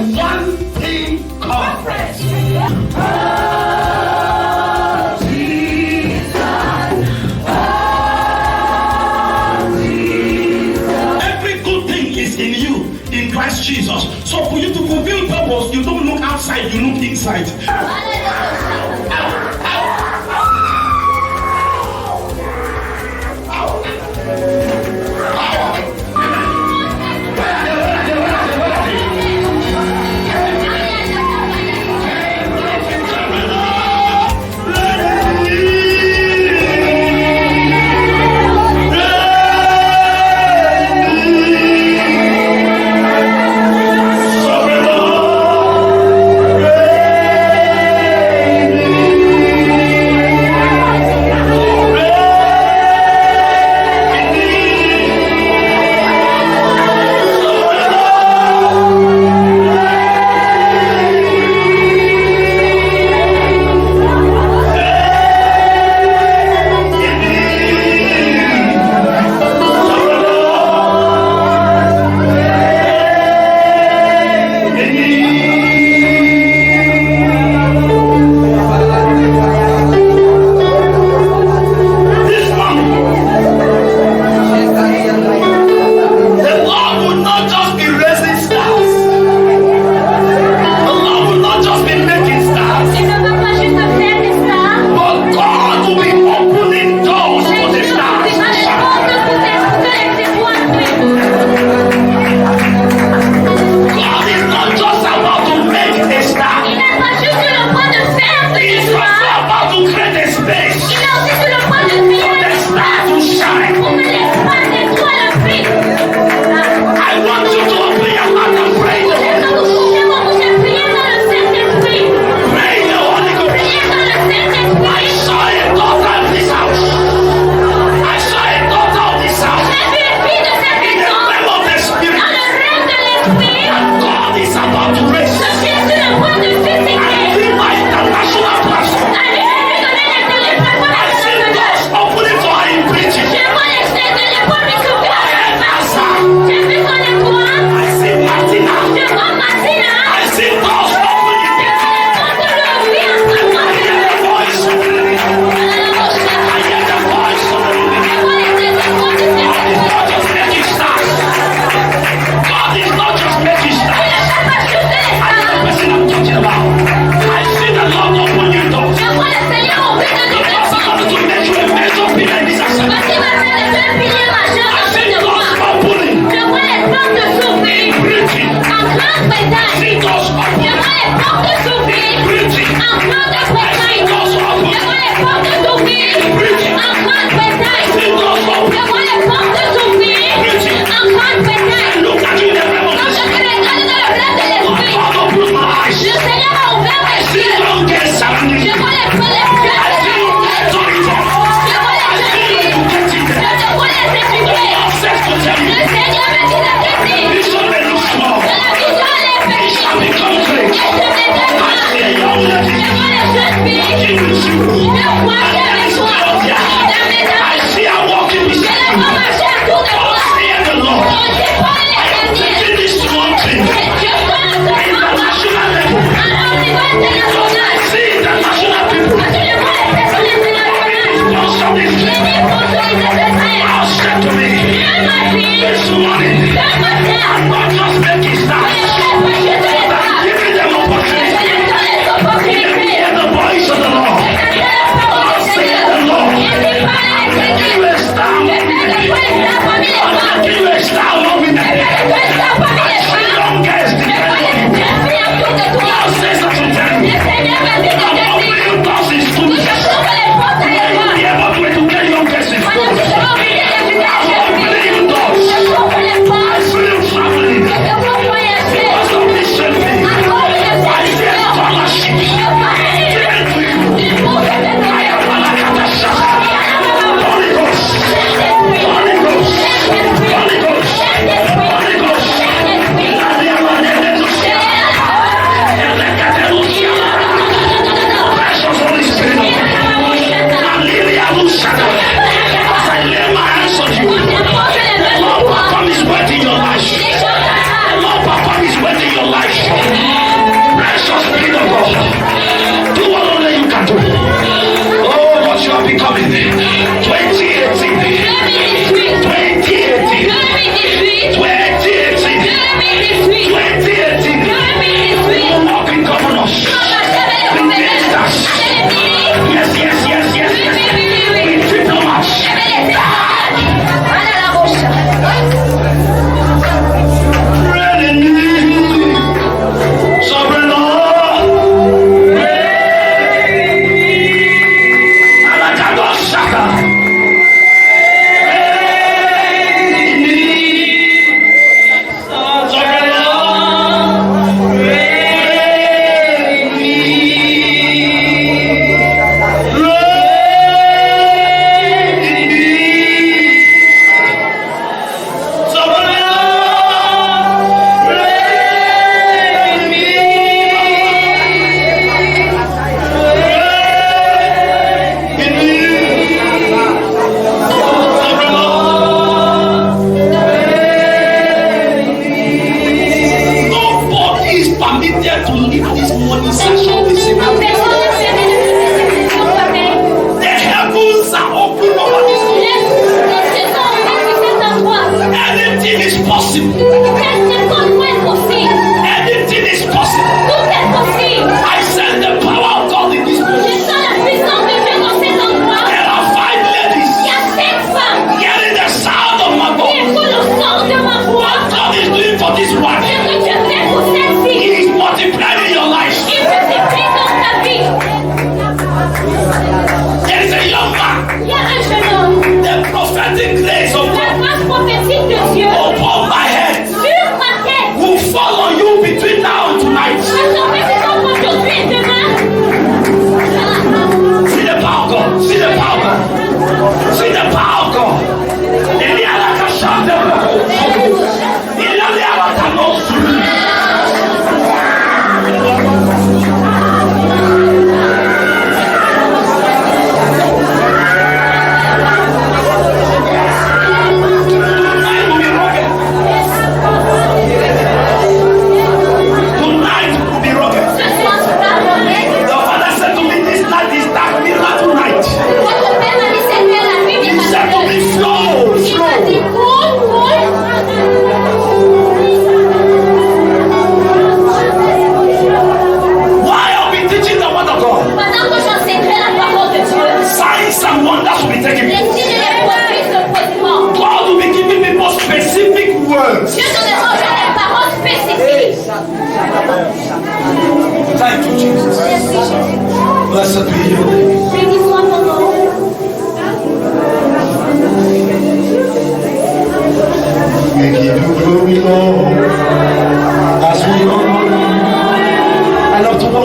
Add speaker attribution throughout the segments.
Speaker 1: one team conference. Every good thing is in you, in Christ Jesus. So for you to fulfill purpose, you don't look outside, you look inside.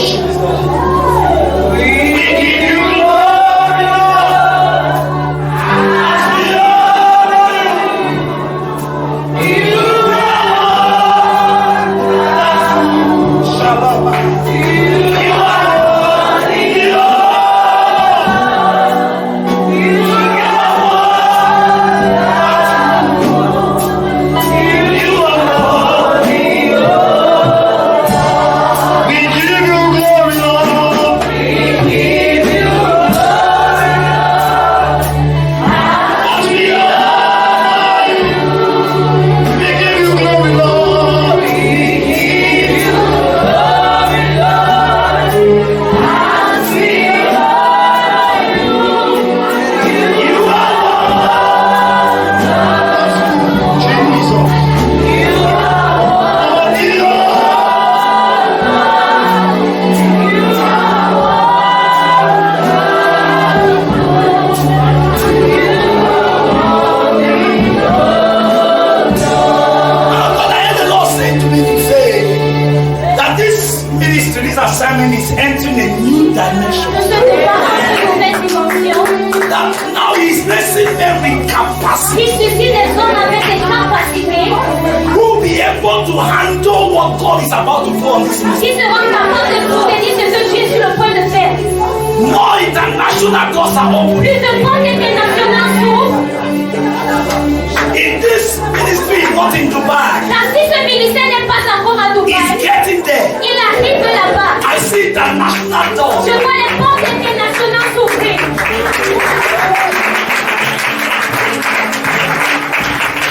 Speaker 1: worship. We give you glory, assignment is entering a new dimension. Now he's blessing them with capacity. Who will be able to handle what God is about to do on this mission. More international doors are open. In this ministry is not in Dubai. He's getting there. I see international doors.
Speaker 2: Je vois les portes internationales s'ouvrir.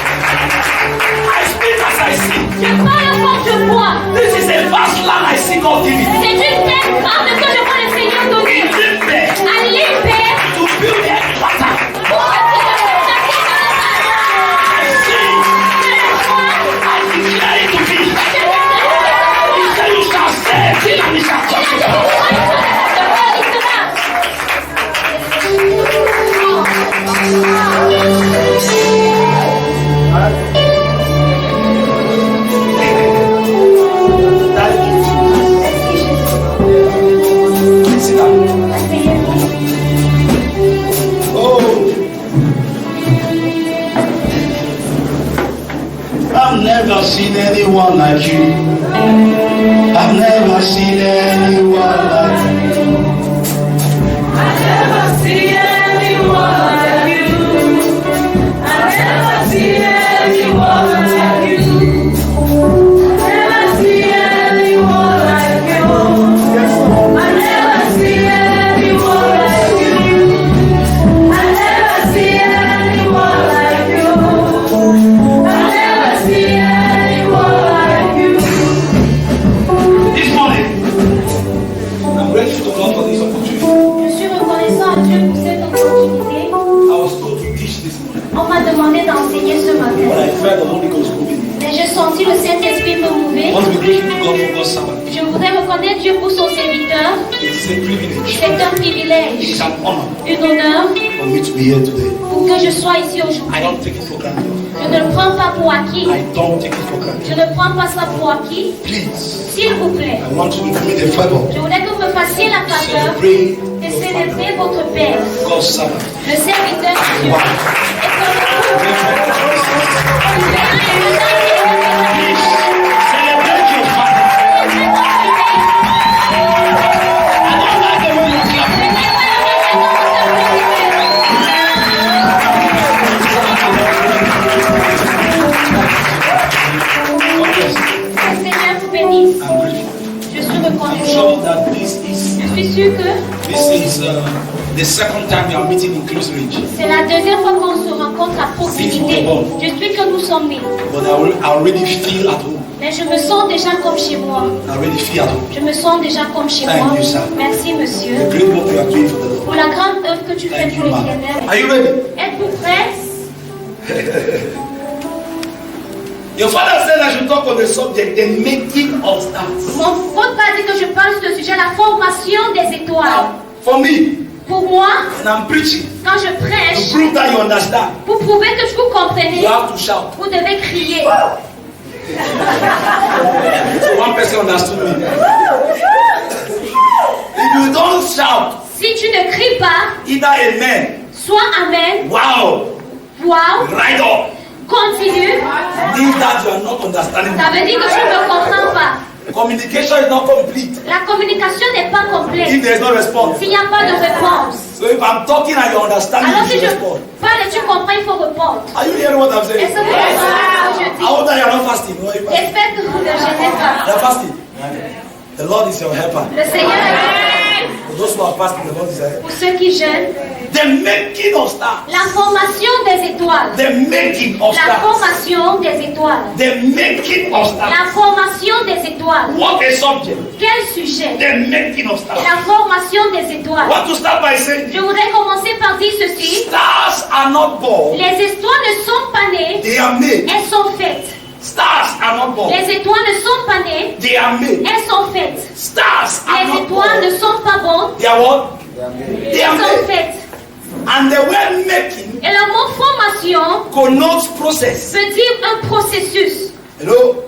Speaker 1: I speak as I see.
Speaker 2: Je parle comme je vois.
Speaker 1: This is a vast land I see God giving.
Speaker 2: C'est une terre grande que je vois le Seigneur donner. À Limbé.
Speaker 1: To build a quarter.
Speaker 2: Pour
Speaker 1: I've never seen anyone like you. I've never seen anyone like you.
Speaker 3: I've never seen anyone like you. I've never seen anyone like you. I've never seen anyone like you. I've never seen anyone like you. I've never seen anyone like you. I've never seen anyone like you.
Speaker 1: This morning, I'm grateful to God for this opportunity.
Speaker 2: Je suis reconnaissant à Dieu pour cette opportunité.
Speaker 1: I was told to teach this morning,
Speaker 2: On m'a demandé d'enseigner ce
Speaker 1: but
Speaker 2: matin.
Speaker 1: I felt the Holy Ghost moving me.
Speaker 2: Mais j'ai senti le Saint-Esprit me
Speaker 1: I
Speaker 2: mouver.
Speaker 1: want to be grateful to God for God's servant.
Speaker 2: Je voudrais reconnaître Dieu pour son serviteur.
Speaker 1: It is a privilege.
Speaker 2: C'est un
Speaker 1: It
Speaker 2: privilège,
Speaker 1: is an honor
Speaker 2: un honneur
Speaker 1: for me to be here today.
Speaker 2: pour que je sois ici aujourd'hui.
Speaker 1: I don't take it for granted.
Speaker 2: Je ne le prends pas pour acquis.
Speaker 1: I don't take it for
Speaker 2: Je
Speaker 1: granted.
Speaker 2: ne prends pas ça pour acquis.
Speaker 1: Please,
Speaker 2: S'il vous plaît,
Speaker 1: I want you to give me the favor
Speaker 2: je voudrais que vous me fassiez la
Speaker 1: to
Speaker 2: faveur
Speaker 1: celebrate
Speaker 2: de célébrer votre Père,
Speaker 1: God's servant.
Speaker 2: le serviteur de Dieu.
Speaker 1: Please, celebrate your father. I don't like the way you clap. God bless you.
Speaker 2: Que le Seigneur vous bénisse.
Speaker 1: I'm grateful.
Speaker 2: Je suis
Speaker 1: I'm
Speaker 2: reconnaissant.
Speaker 1: sure that this is
Speaker 2: Je suis sûr que
Speaker 1: the second time we are meeting in Close Range.
Speaker 2: c'est la deuxième fois qu'on se rencontre à proximité. Je suis que nous sommes nés.
Speaker 1: But I already feel at home.
Speaker 2: Mais je me sens déjà comme chez moi.
Speaker 1: I already feel at home.
Speaker 2: Je me sens déjà comme chez
Speaker 1: Thank
Speaker 2: moi.
Speaker 1: you, sir.
Speaker 2: Merci, monsieur,
Speaker 1: The great work you are doing for the Lord.
Speaker 2: pour la grande œuvre que tu fais
Speaker 1: Thank
Speaker 2: pour
Speaker 1: you,
Speaker 2: les
Speaker 1: ma'am.
Speaker 2: Éternels.
Speaker 1: Are you ready?
Speaker 2: Êtes-vous prêts?
Speaker 1: Your father said I should talk on the subject, the making of stars.
Speaker 2: Votre père dit que je parle sur ce sujet, la formation des étoiles.
Speaker 1: Now, for me,
Speaker 2: Pour moi,
Speaker 1: when I'm preaching,
Speaker 2: quand je
Speaker 1: to
Speaker 2: prêche,
Speaker 1: prove that you understand,
Speaker 2: pour prouver que vous comprenez,
Speaker 1: you have to shout.
Speaker 2: vous devez crier.
Speaker 1: So one person understood me.
Speaker 4: you don't shout,
Speaker 2: Si tu ne cries pas,
Speaker 4: either amen,
Speaker 2: soit amen,
Speaker 4: wow,
Speaker 2: wow,
Speaker 4: right up,
Speaker 2: continue.
Speaker 4: means that you are not understanding
Speaker 2: Ça
Speaker 4: me.
Speaker 2: veut dire que tu ne comprends pas.
Speaker 4: Communication is not complete
Speaker 2: La communication n'est pas
Speaker 4: if
Speaker 2: complète
Speaker 4: there is no response.
Speaker 2: s'il n'y a pas de réponse.
Speaker 4: So if I'm talking and you understand,
Speaker 2: Alors
Speaker 4: you
Speaker 2: si
Speaker 4: should
Speaker 2: je
Speaker 4: respond.
Speaker 2: parle et tu comprends, il faut répondre.
Speaker 4: Are you hearing what I'm saying?
Speaker 2: Est-ce que vous comprenez ce que je dis?
Speaker 4: I hope that you are not fasting. No, you are
Speaker 2: J'espère que vous ne gênez pas.
Speaker 4: fasting. The Lord is your helper.
Speaker 2: Le Seigneur est
Speaker 4: For those who are fasting, the Lord is your helper.
Speaker 2: pour ceux qui jeûnent.
Speaker 4: The making of stars.
Speaker 2: La formation des étoiles.
Speaker 4: The making of
Speaker 2: La
Speaker 4: stars.
Speaker 2: formation des étoiles.
Speaker 4: The making of stars.
Speaker 2: La formation des étoiles.
Speaker 4: What a subject.
Speaker 2: Quel sujet?
Speaker 4: The making of stars.
Speaker 2: La formation des
Speaker 4: I
Speaker 2: étoiles.
Speaker 4: want to start by saying
Speaker 2: Je voudrais commencer par dire ceci.
Speaker 4: stars are not born,
Speaker 2: Les étoiles ne sont pas nées,
Speaker 4: they are made.
Speaker 2: elles sont faites.
Speaker 4: Stars are not born,
Speaker 2: Les étoiles ne sont pas nées,
Speaker 4: they are made.
Speaker 2: elles sont faites.
Speaker 4: Stars are
Speaker 2: Les
Speaker 4: not
Speaker 2: étoiles
Speaker 4: born,
Speaker 2: ne sont pas bonnes,
Speaker 4: they are what? They are
Speaker 2: elles sont
Speaker 4: made.
Speaker 2: faites.
Speaker 4: And the word making
Speaker 2: Et le mot formation
Speaker 4: connotes process.
Speaker 2: veut dire un processus.
Speaker 4: Hello?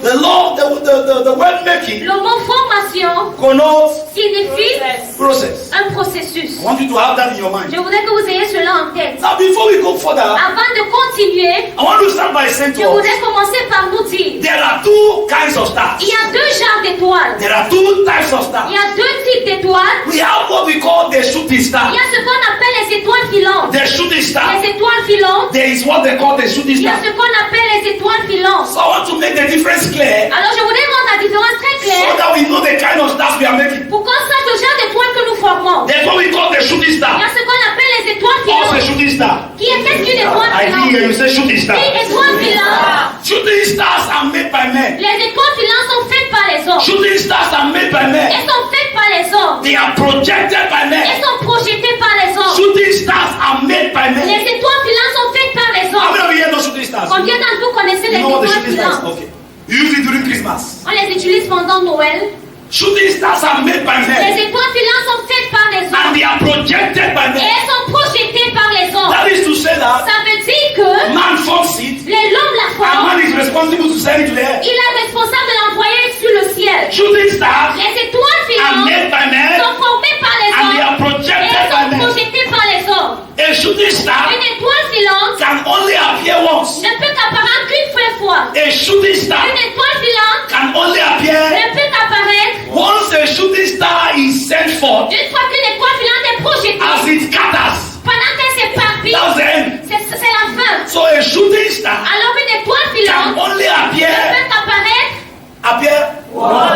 Speaker 4: The word making
Speaker 2: Le mot formation
Speaker 4: connotes
Speaker 2: signifie
Speaker 4: process.
Speaker 2: un processus.
Speaker 4: I want you to have that in your mind.
Speaker 2: Je voudrais que vous ayez cela en tête.
Speaker 4: Now, before we go further,
Speaker 2: Avant de continuer,
Speaker 4: I want to start by saying
Speaker 2: je
Speaker 4: to us,
Speaker 2: voudrais commencer par nous dire,
Speaker 4: there are two kinds of stars.
Speaker 2: il y a deux genres d'étoiles.
Speaker 4: There are two types of
Speaker 2: Il
Speaker 4: stars.
Speaker 2: y a deux types d'étoiles.
Speaker 4: We have what we call the shooting
Speaker 2: Il
Speaker 4: star.
Speaker 2: y a ce qu'on appelle les étoiles filantes.
Speaker 4: The shooting star.
Speaker 2: Les étoiles filantes.
Speaker 4: There is what they call the shooting
Speaker 2: Il y a
Speaker 4: star.
Speaker 2: ce qu'on appelle les étoiles filantes.
Speaker 4: So I want to make the difference clear
Speaker 2: Alors je voudrais rendre la différence très
Speaker 4: so
Speaker 2: claire
Speaker 4: that we know the kind of stars we are making.
Speaker 2: pour qu'on sache le genre d'étoiles que nous formons.
Speaker 4: That's what we call the shooting
Speaker 2: Il y
Speaker 4: star.
Speaker 2: a ce qu'on appelle les étoiles
Speaker 4: Also a
Speaker 2: filantes.
Speaker 4: shooting star.
Speaker 2: Qui est qu'est-ce qu'une étoile
Speaker 4: I
Speaker 2: filante?
Speaker 4: hear you say shooting star.
Speaker 2: Une étoile filante.
Speaker 4: Shooting stars are made by men.
Speaker 2: Les étoiles filantes sont faites par les hommes.
Speaker 4: Shooting stars are made by men.
Speaker 2: Elles sont faites par les hommes.
Speaker 4: They are projected by men.
Speaker 2: Elles sont projetées par les hommes.
Speaker 4: Shooting stars are made by men.
Speaker 2: Les étoiles filantes sont faites par les
Speaker 4: How
Speaker 2: hommes.
Speaker 4: many of you here know shooting stars?
Speaker 2: Combien d'entre vous connaissez les
Speaker 4: You know what the
Speaker 2: étoiles
Speaker 4: shooting stars?
Speaker 2: filantes?
Speaker 4: Okay. You use it during Christmas.
Speaker 2: On les utilise pendant Noël.
Speaker 4: Shooting stars are made by men.
Speaker 2: Les étoiles filantes sont faites par les
Speaker 4: And
Speaker 2: hommes.
Speaker 4: they are projected by
Speaker 2: Et
Speaker 4: men.
Speaker 2: elles sont projetées par les hommes.
Speaker 4: That is to say that
Speaker 2: Ça veut dire que
Speaker 4: man forms it,
Speaker 2: l'homme la
Speaker 4: and
Speaker 2: forme.
Speaker 4: man is responsible to send it to the air.
Speaker 2: Il est responsable de l'envoyer sur le ciel.
Speaker 4: Shooting stars
Speaker 2: Les étoiles
Speaker 4: are
Speaker 2: filantes
Speaker 4: made by men,
Speaker 2: sont formées par les
Speaker 4: and they
Speaker 2: hommes.
Speaker 4: are
Speaker 2: Et
Speaker 4: projected
Speaker 2: elles
Speaker 4: by
Speaker 2: sont
Speaker 4: men.
Speaker 2: projetées par les hommes.
Speaker 4: A shooting star
Speaker 2: Une étoile filante
Speaker 4: can only appear once.
Speaker 2: ne peut qu'apparaître qu'une seule fois.
Speaker 4: A shooting star
Speaker 2: Une étoile filante
Speaker 4: can only appear
Speaker 2: ne peut qu'apparaître
Speaker 4: once a shooting star is sent forth
Speaker 2: une fois qu'une étoile filante est projetée.
Speaker 4: as it scatters.
Speaker 2: Pendant qu'elle s'éparpille,
Speaker 4: That's the end.
Speaker 2: c'est la fin.
Speaker 4: So a shooting star
Speaker 2: Alors une étoile
Speaker 4: can
Speaker 2: filante
Speaker 4: only
Speaker 2: ne
Speaker 4: appear
Speaker 2: peut qu'apparaître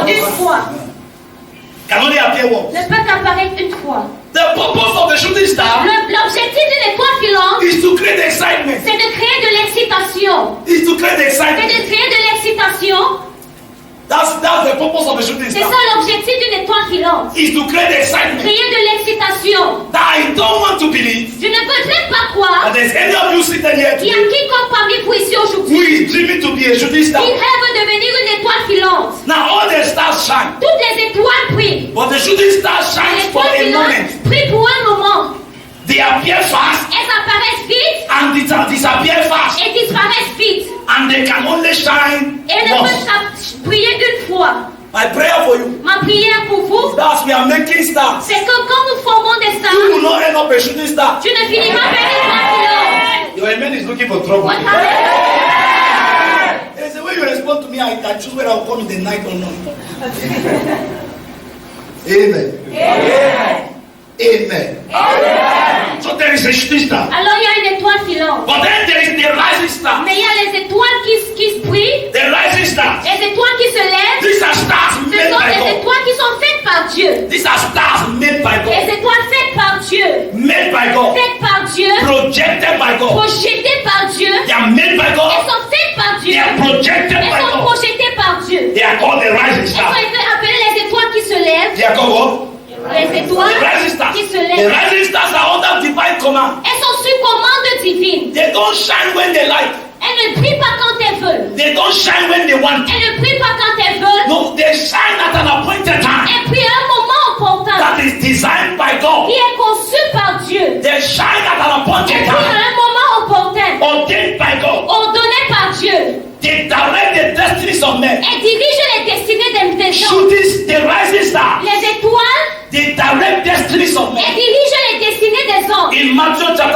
Speaker 2: une fois.
Speaker 4: can only appear once.
Speaker 2: Ne peut qu'apparaître une fois.
Speaker 4: The purpose of the shooting star
Speaker 2: L'objectif d'une étoile filante,
Speaker 4: is to create excitement.
Speaker 2: c'est de créer de l'excitation.
Speaker 4: Is to create
Speaker 2: C'est
Speaker 4: excitement.
Speaker 2: de créer de l'excitation.
Speaker 4: That's the purpose of the shooting
Speaker 2: C'est
Speaker 4: star.
Speaker 2: ça l'objectif d'une étoile filante.
Speaker 4: Is to create excitement.
Speaker 2: Créer de l'excitation.
Speaker 4: That I don't want to believe
Speaker 2: Je ne voudrais pas
Speaker 4: that
Speaker 2: croire
Speaker 4: there's any of you sitting here
Speaker 2: qu'il y a
Speaker 4: today
Speaker 2: quiconque parmi vous ici
Speaker 4: who
Speaker 2: aujourd'hui
Speaker 4: is dreaming to be a shooting
Speaker 2: qui
Speaker 4: star.
Speaker 2: rêve de devenir une étoile filante.
Speaker 4: Now all the stars shine,
Speaker 2: Toutes les étoiles brillent.
Speaker 4: but the shooting star shines for
Speaker 2: Les
Speaker 4: a
Speaker 2: étoiles
Speaker 4: moment.
Speaker 2: filantes brillent pour un moment.
Speaker 4: They appear fast
Speaker 2: Elles apparaissent vite
Speaker 4: and disappear fast,
Speaker 2: et disparaissent vite.
Speaker 4: and they can only shine
Speaker 2: Et elles ne
Speaker 4: once.
Speaker 2: peuvent briller une fois.
Speaker 4: My prayer for you
Speaker 2: Ma prière pour vous,
Speaker 4: is that we are making stars.
Speaker 2: c'est que quand nous formons des
Speaker 4: You
Speaker 2: stars,
Speaker 4: will not end up a shooting star.
Speaker 2: tu ne finiras pas une étoile filante.
Speaker 4: Your amen is looking for trouble.
Speaker 2: What happened?
Speaker 4: There's a way you respond to me. I choose whether I'll come in the night or not. Amen. Amen. So there is a shooting star.
Speaker 2: Alors il y a une étoile filante.
Speaker 4: But then there is the rising star.
Speaker 2: Mais il y a les étoiles qui brillent,
Speaker 4: The rising star.
Speaker 2: les étoiles qui se lèvent.
Speaker 4: These are stars
Speaker 2: Ce
Speaker 4: made
Speaker 2: sont
Speaker 4: by
Speaker 2: des
Speaker 4: God.
Speaker 2: étoiles qui sont faites par Dieu.
Speaker 4: These are stars made by
Speaker 2: Les
Speaker 4: God.
Speaker 2: étoiles faites par Dieu.
Speaker 4: Made by God.
Speaker 2: Faites par Dieu.
Speaker 4: Projected by God.
Speaker 2: Projetées par Dieu.
Speaker 4: They are made by
Speaker 2: Elles
Speaker 4: God.
Speaker 2: sont faites par
Speaker 4: They
Speaker 2: Dieu.
Speaker 4: are projected
Speaker 2: Elles
Speaker 4: by
Speaker 2: sont
Speaker 4: God.
Speaker 2: projetées par Dieu.
Speaker 4: They are called the rising
Speaker 2: Elles
Speaker 4: star.
Speaker 2: sont appelées les étoiles qui se lèvent.
Speaker 4: They are called what?
Speaker 2: Les
Speaker 4: The
Speaker 2: étoiles
Speaker 4: rising stars.
Speaker 2: qui se
Speaker 4: The
Speaker 2: lèvent.
Speaker 4: rising stars are under divine command.
Speaker 2: Elles sont sous commande divine.
Speaker 4: They don't shine when they like.
Speaker 2: Elles ne brillent pas quand elles veulent.
Speaker 4: They don't shine when they want.
Speaker 2: Elles ne brillent pas quand elles veulent.
Speaker 4: No, they shine at an appointed time.
Speaker 2: Et puis à un moment opportun
Speaker 4: That is designed by God.
Speaker 2: qui est conçu par Dieu.
Speaker 4: They shine at an
Speaker 2: Et
Speaker 4: appointed
Speaker 2: puis à
Speaker 4: time.
Speaker 2: un moment opportun
Speaker 4: Ordained by God.
Speaker 2: ordonné par Dieu.
Speaker 4: They direct the destinies of men.
Speaker 2: Elle dirige les destinées des gens.
Speaker 4: Shooting the rising star
Speaker 2: Les étoiles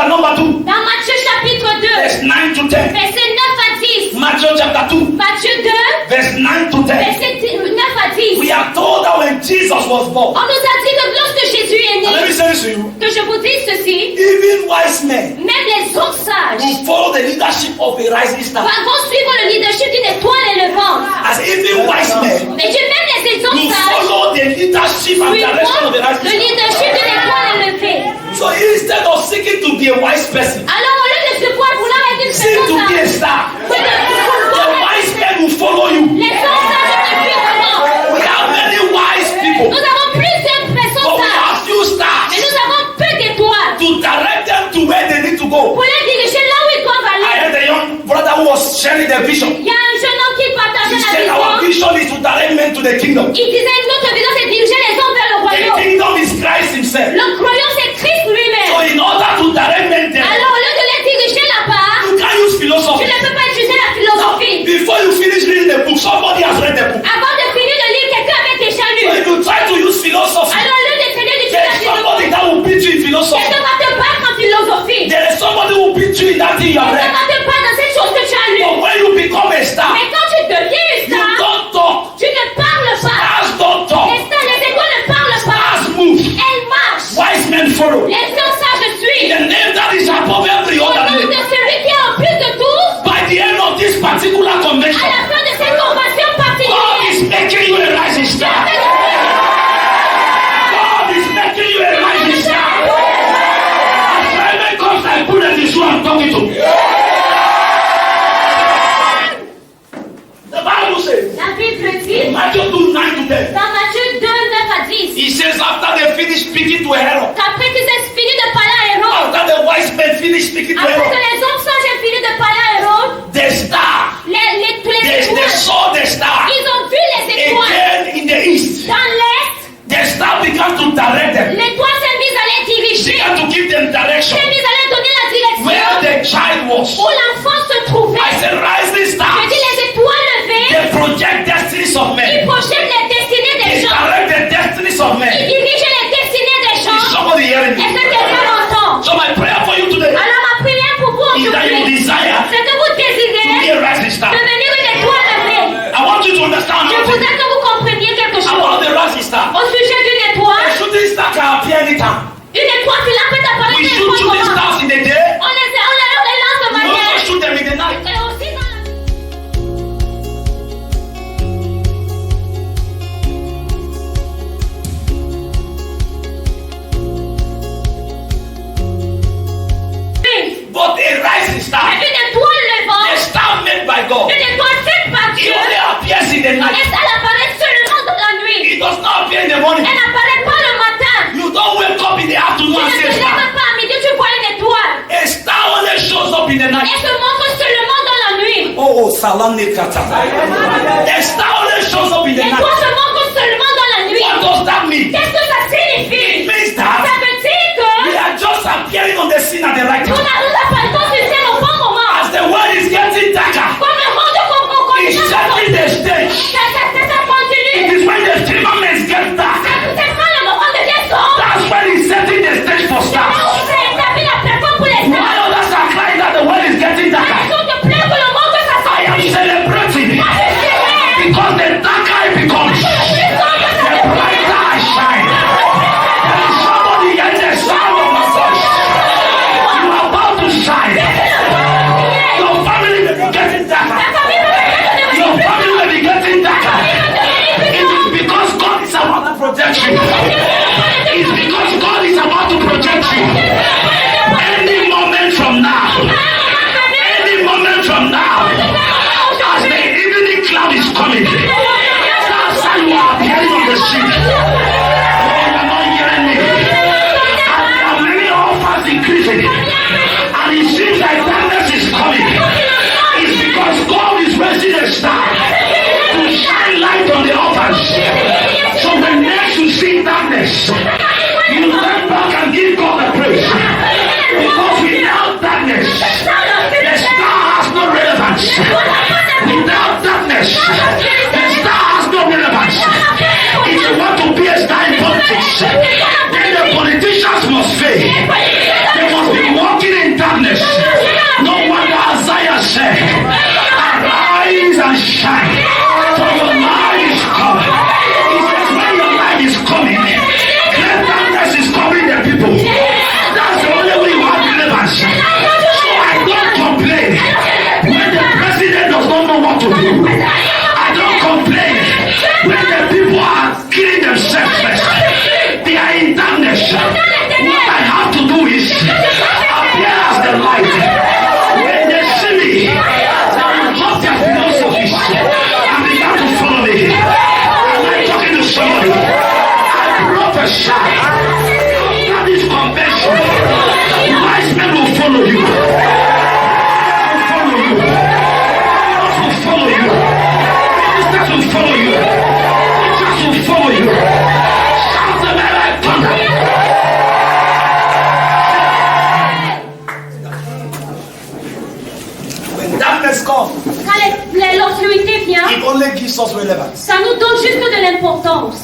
Speaker 1: chapter number 2,
Speaker 2: Dans Matthieu chapitre 2,
Speaker 1: verse 9 to 10.
Speaker 2: verset 9 à 10.
Speaker 1: Matthew chapter 2,
Speaker 2: Matthieu 2,
Speaker 1: verse 9 to 10.
Speaker 2: verset 9 à 10.
Speaker 1: We are told that when Jesus was born,
Speaker 2: On nous a dit que lorsque Jésus est
Speaker 1: and let me
Speaker 2: né,
Speaker 1: say this to you,
Speaker 2: que je vous dise ceci,
Speaker 1: even wise men
Speaker 2: même les hommes sages
Speaker 1: who follow the leadership of a rising star,
Speaker 2: vont suivre le leadership d'une étoile élevante.
Speaker 1: as even wise men
Speaker 2: Mais Dieu, même les hommes
Speaker 1: who
Speaker 2: sages
Speaker 1: follow the leadership and direction of the
Speaker 2: suivront
Speaker 1: rising
Speaker 2: le
Speaker 1: star.
Speaker 2: leadership d'une étoile élevée.
Speaker 1: So instead of seeking to be a wise person,
Speaker 2: Alors au lieu de se croire vouloir être une
Speaker 1: seek to
Speaker 2: personne
Speaker 1: be a
Speaker 2: sage,
Speaker 1: star.
Speaker 2: que
Speaker 1: The wise men will follow you.
Speaker 2: les hommes sages te suivront.
Speaker 1: We have many wise people,
Speaker 2: Nous avons plusieurs
Speaker 1: but
Speaker 2: personnes
Speaker 1: we
Speaker 2: sages,
Speaker 1: have few
Speaker 2: mais
Speaker 1: stars
Speaker 2: nous avons peu d'étoiles
Speaker 1: to direct them to where they need to go.
Speaker 2: pour les diriger là où ils doivent
Speaker 1: I
Speaker 2: aller.
Speaker 1: heard a young brother who was sharing the vision.
Speaker 2: Il y a un jeune homme qui
Speaker 1: He
Speaker 2: partageait
Speaker 1: said
Speaker 2: la
Speaker 1: our
Speaker 2: vision.
Speaker 1: vision is to direct men to the kingdom.
Speaker 2: Il disait notre vision c'est diriger les hommes vers le
Speaker 1: The
Speaker 2: royaume.
Speaker 1: kingdom is Christ himself.
Speaker 2: Le royaume c'est Christ
Speaker 1: So
Speaker 2: lui-même.
Speaker 1: in order to direct men there,
Speaker 2: Alors au lieu de les diriger là-bas,
Speaker 1: you can't use
Speaker 2: tu
Speaker 1: philosophy.
Speaker 2: ne peux pas utiliser la philosophie.
Speaker 1: Before you finish reading the book, somebody has read the book.
Speaker 2: Avant de finir de lire, quelqu'un avait déjà lu.
Speaker 1: So if you try to use philosophy,
Speaker 2: Alors au lieu d'essayer d'utiliser la
Speaker 1: there's somebody
Speaker 2: philosophie,
Speaker 1: that will beat you in philosophy.
Speaker 2: quelqu'un va te battre en philosophie.
Speaker 1: There is somebody who will beat you in that thing you have
Speaker 2: Quelqu'un
Speaker 1: read.
Speaker 2: va te battre dans cette chose que tu as lu.
Speaker 1: But when you become a star,
Speaker 2: Mais quand tu deviens une
Speaker 1: you
Speaker 2: star,
Speaker 1: don't talk.
Speaker 2: tu ne parles pas.
Speaker 1: Stars don't talk.
Speaker 2: Les stars, les étoiles ne parlent pas.
Speaker 1: Stars move.
Speaker 2: Elles marchent.
Speaker 1: Wise men follow.
Speaker 2: Les hommes sages suivent.
Speaker 1: The name that is above every
Speaker 2: Au
Speaker 1: other
Speaker 2: nom de
Speaker 1: name.
Speaker 2: celui qui est en plus de tous,
Speaker 1: By the end of this particular
Speaker 2: à
Speaker 1: convention,
Speaker 2: la fin de cette convention
Speaker 1: God
Speaker 2: particulière,
Speaker 1: is making you a rising star. God is making you a rising star. As Simon comes and put at this one, I'm talking to. The Bible says,
Speaker 2: la Bible dit,
Speaker 1: Matthew 2, 9 to 10.
Speaker 2: dans Matthieu 2, 9 à 10,
Speaker 1: He says after they finish speaking to Herod,
Speaker 2: qu'après qu'ils aient fini de parler à Hérode,
Speaker 1: after the wise men finish speaking to
Speaker 2: après que
Speaker 1: Herod,
Speaker 2: les hommes sages aient fini de parler à Hérode,
Speaker 1: the star,
Speaker 2: tous les
Speaker 1: they
Speaker 2: étoiles,
Speaker 1: saw the star
Speaker 2: ils ont vu les étoiles
Speaker 1: again in the east.
Speaker 2: dans l'est.
Speaker 1: The star began to direct them,
Speaker 2: L'étoile s'est mise à les diriger,
Speaker 1: began to give them direction
Speaker 2: s'est mise à les donner la
Speaker 1: where
Speaker 2: direction
Speaker 1: the child was.
Speaker 2: où l'enfant se trouvait.
Speaker 1: I said, rising
Speaker 2: Je
Speaker 1: stars,
Speaker 2: dis les étoiles levées,
Speaker 1: they project destinies of
Speaker 2: ils
Speaker 1: men.
Speaker 2: projettent les destinées des
Speaker 1: They
Speaker 2: gens,
Speaker 1: direct the destinies of
Speaker 2: ils
Speaker 1: men.
Speaker 2: dirigent les destinées des
Speaker 1: Is
Speaker 2: gens.
Speaker 1: somebody hearing
Speaker 2: Est-ce
Speaker 1: me?
Speaker 2: que quelqu'un m'entend?
Speaker 1: So my prayer for you today
Speaker 2: Alors ma prière pour vous
Speaker 1: is that you
Speaker 2: aujourd'hui,
Speaker 1: desire
Speaker 2: c'est que vous
Speaker 1: to be
Speaker 2: désirez
Speaker 1: a rising star.
Speaker 2: devenir une étoile levée.
Speaker 1: I want you to understand
Speaker 2: Je
Speaker 1: something
Speaker 2: voudrais que vous compreniez quelque chose
Speaker 1: about the rising star.
Speaker 2: au sujet d'une
Speaker 1: A
Speaker 2: étoile.
Speaker 1: shooting star can appear anytime.
Speaker 2: Une étoile qui la peut apparaître
Speaker 1: We
Speaker 2: à
Speaker 1: shoot
Speaker 2: n'importe
Speaker 1: shooting
Speaker 2: moment.
Speaker 1: stars in the day.
Speaker 2: On les lance de
Speaker 1: We also
Speaker 2: manière
Speaker 1: shoot them in the night.
Speaker 2: et aussi dans la
Speaker 1: But a rising star,
Speaker 2: une étoile
Speaker 1: a
Speaker 2: levante,
Speaker 1: star made by God,
Speaker 2: une étoile faite par
Speaker 1: it
Speaker 2: Dieu,
Speaker 1: only appears in the
Speaker 2: et
Speaker 1: night.
Speaker 2: elle apparaît seulement dans la nuit.
Speaker 1: It does not appear in the morning.
Speaker 2: Elle n'apparaît pas le matin.
Speaker 1: You don't wake up in the afternoon
Speaker 2: Tu
Speaker 1: and
Speaker 2: ne
Speaker 1: see
Speaker 2: te
Speaker 1: a star.
Speaker 2: lèves pas à midi, tu vois une étoile.
Speaker 1: A star only shows up in the night.
Speaker 2: Elle se montre seulement dans la nuit.
Speaker 1: Oh, Salami Kata. A star only shows up in the
Speaker 2: L'étoile
Speaker 1: night.
Speaker 2: se montre seulement dans la nuit.
Speaker 1: What does that mean?
Speaker 2: Qu'est-ce que ça
Speaker 1: It
Speaker 2: signifie?
Speaker 1: means
Speaker 2: Ça
Speaker 1: that
Speaker 2: veut dire
Speaker 1: we
Speaker 2: que
Speaker 1: are just appearing on the scene at the right
Speaker 2: nous
Speaker 1: time.
Speaker 2: apparaissons sur scène au bon moment.
Speaker 1: As the world is getting darker,
Speaker 2: Comme le monde
Speaker 1: it's setting the stage.
Speaker 2: ça continue.
Speaker 1: It is when the firmament gets dark.
Speaker 2: C'est quand le moment devient sombre.
Speaker 1: That's when he's setting the stage for
Speaker 2: Là où
Speaker 1: stars.
Speaker 2: il s'est établi la plateforme pour les
Speaker 1: Why
Speaker 2: stars.
Speaker 1: others are crying that the world is getting darker?
Speaker 2: Raison de plaire que le monde
Speaker 1: I am
Speaker 2: s'assombrit.
Speaker 1: celebrating
Speaker 2: Moi, je suis heureux.
Speaker 1: because the darker it becomes, the brighter I shine. There is somebody in the sound of my voice. You are about to shine. Your family may be getting darker. Your family may be getting darker. It is because God is about to project you. It's because God is about to project you. Any moment from now, as the evening cloud is coming, that's how you are appearing on the street. Oh, you are not hearing me. And there are many offers increasing. And it seems like darkness is coming. It's because God is raising a star to shine light on the offers. So when next you see darkness, you turn back and give God the praise. Because without darkness, the star has no relevance. Without darkness, the star has no relevance. If you want to be a star in politics, then the politicians must fail. They must be walking in prophesy. After this convention, wise men will follow you. Follow you. Ministers will follow you. Preachers will follow you. Shout the man like thunder.
Speaker 4: When darkness comes,
Speaker 2: Quand l'obscurité vient,
Speaker 4: it only gives us relevance.
Speaker 2: ça nous donne juste de l'importance.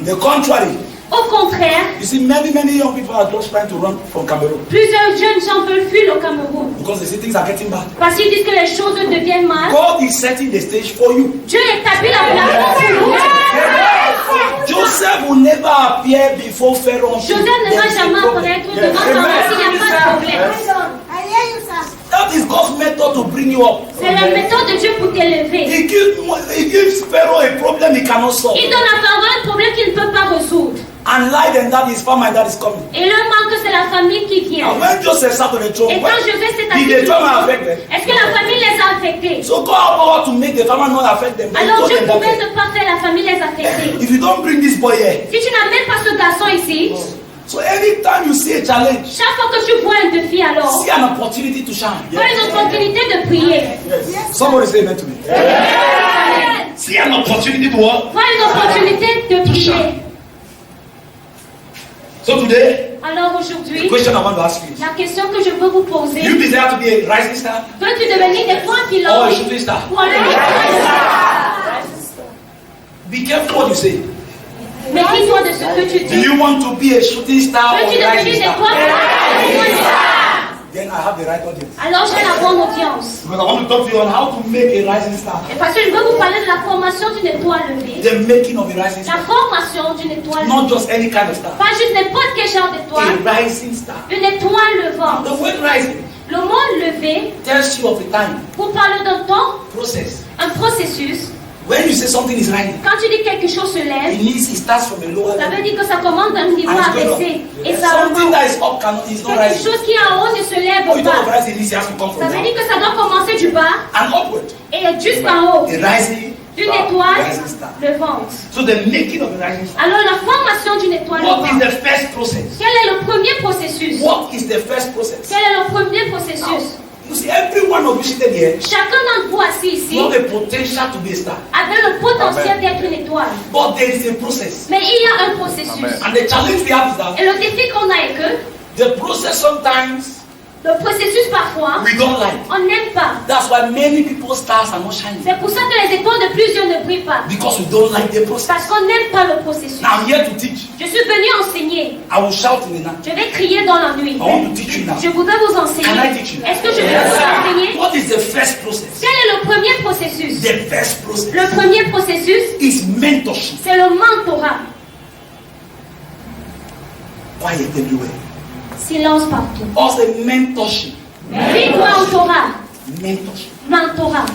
Speaker 4: The contrary,
Speaker 2: Au contraire,
Speaker 4: you see, many young people are just trying to run from Cameroon
Speaker 2: plusieurs jeunes gens veulent fuir le Cameroun
Speaker 4: because they see things are getting bad.
Speaker 2: parce qu'ils disent que les choses deviennent mal.
Speaker 4: God is setting the stage for you.
Speaker 2: Dieu établit la place pour vous.
Speaker 4: Joseph will never appear before Pharaoh.
Speaker 2: Joseph ne va jamais apparaître devant Pharaon s'il n'y a pas de problème.
Speaker 4: That is God's method to bring you up.
Speaker 2: C'est la méthode de Dieu pour t'élever.
Speaker 4: He gives Pharaoh a problem he cannot solve.
Speaker 2: Il donne à Pharaon un problème qu'il ne peut pas résoudre.
Speaker 4: And lie then that is famine that is coming.
Speaker 2: Et le manque, c'est la famille qui vient.
Speaker 4: And when Joseph sat on the throne,
Speaker 2: Et quand Joseph s'est assis,
Speaker 4: did the famine affect them?
Speaker 2: est-ce que la famille les a affectés?
Speaker 4: So God had power to make the famine not affect them. He
Speaker 2: Alors
Speaker 4: told
Speaker 2: Dieu
Speaker 4: them that,
Speaker 2: pouvait ne pas faire la famille les affecter.
Speaker 4: if you don't bring this boy here,
Speaker 2: Si tu n'amènes pas ce garçon ici,
Speaker 4: so anytime you see a challenge,
Speaker 2: chaque fois que tu vois un défi alors,
Speaker 4: see an opportunity to shine.
Speaker 2: vois une opportunité de prier.
Speaker 4: Somebody say amen to me.
Speaker 1: See an opportunity to what?
Speaker 2: Vois une opportunité de prier.
Speaker 1: So today,
Speaker 2: Alors
Speaker 4: The
Speaker 2: aujourd'hui,
Speaker 4: question I want to ask you is,
Speaker 2: la question que je veux vous poser,
Speaker 4: do you desire to be a rising star
Speaker 2: veux-tu devenir des fois un
Speaker 4: or a
Speaker 2: pilote
Speaker 4: shooting star?
Speaker 2: ou alors
Speaker 4: Be careful what you say.
Speaker 2: méfie-toi de ce que tu
Speaker 4: Do
Speaker 2: dis.
Speaker 4: you want to be a shooting star or
Speaker 2: Veux-tu
Speaker 4: a
Speaker 2: devenir
Speaker 4: rising
Speaker 2: des fois
Speaker 4: star? Then I have the right audience.
Speaker 2: Alors j'ai la bonne audience.
Speaker 4: Because I want to talk to you on how to make a rising star.
Speaker 2: Et parce que je veux vous parler de la formation d'une étoile levée.
Speaker 4: The making of a rising
Speaker 2: La
Speaker 4: star.
Speaker 2: formation d'une étoile
Speaker 4: Not
Speaker 2: levée.
Speaker 4: just any kind of star.
Speaker 2: Pas juste n'importe quel genre d'étoile.
Speaker 4: A rising star.
Speaker 2: Une étoile levante.
Speaker 4: The word rising
Speaker 2: Le mot levé
Speaker 4: tells you of a time,
Speaker 2: vous parle d'un temps,
Speaker 4: process.
Speaker 2: un processus.
Speaker 4: When you say something is rising,
Speaker 2: Quand tu dis que quelque chose se
Speaker 4: it
Speaker 2: lève,
Speaker 4: means it starts from a lower
Speaker 2: ça veut
Speaker 4: level.
Speaker 2: dire que ça commence d'un niveau
Speaker 4: And it's going up.
Speaker 2: abaissé. Et ça
Speaker 4: Something
Speaker 2: remonte.
Speaker 4: that is up is not
Speaker 2: Quelque
Speaker 4: rising.
Speaker 2: chose qui est en haut ne se lève
Speaker 4: When you talk of
Speaker 2: pas.
Speaker 4: rising, it has to come
Speaker 2: Ça
Speaker 4: from
Speaker 2: veut
Speaker 4: down
Speaker 2: dire que ça doit commencer du bas
Speaker 4: and upward.
Speaker 2: et jusqu'en haut.
Speaker 4: A rising
Speaker 2: D'une
Speaker 4: star.
Speaker 2: étoile
Speaker 4: Rising star.
Speaker 2: levante.
Speaker 4: So the making of a rising star.
Speaker 2: Alors la formation d'une étoile
Speaker 4: What is
Speaker 2: levante.
Speaker 4: the first process?
Speaker 2: Quel est le premier processus?
Speaker 4: What is the first process?
Speaker 2: Quel est le premier processus?
Speaker 4: You see, every one of you seated here,
Speaker 2: Chacun d'entre vous assis ici
Speaker 4: you have a potential to be a star.
Speaker 2: avait le potentiel d'être une étoile.
Speaker 4: But there is a process.
Speaker 2: Mais il y a un processus.
Speaker 4: And the challenge we have is that
Speaker 2: Et le défi qu'on a est que
Speaker 4: the process sometimes
Speaker 2: le processus parfois,
Speaker 4: we don't like.
Speaker 2: on n'aime pas.
Speaker 4: That's why many people's stars are not shining.
Speaker 2: C'est pour ça que les étoiles de plusieurs ne brillent pas.
Speaker 4: Because we don't like the process.
Speaker 2: Parce qu'on n'aime pas le processus.
Speaker 4: Now I'm here to teach.
Speaker 2: Je suis venue enseigner.
Speaker 4: I will shout in the night.
Speaker 2: Je vais crier dans la nuit.
Speaker 4: I want to teach you now.
Speaker 2: Je voudrais vous enseigner.
Speaker 4: Can I teach you?
Speaker 2: Est-ce que je vais vous enseigner?
Speaker 4: What is the first process?
Speaker 2: Quel est le premier processus?
Speaker 4: The first process
Speaker 2: Le premier processus,
Speaker 4: is mentorship.
Speaker 2: c'est le mentorat.
Speaker 4: Quiet everywhere.
Speaker 2: Silence partout.
Speaker 4: Also mentorship.
Speaker 2: Mentorat.
Speaker 4: Mentorship.
Speaker 2: Mentorat.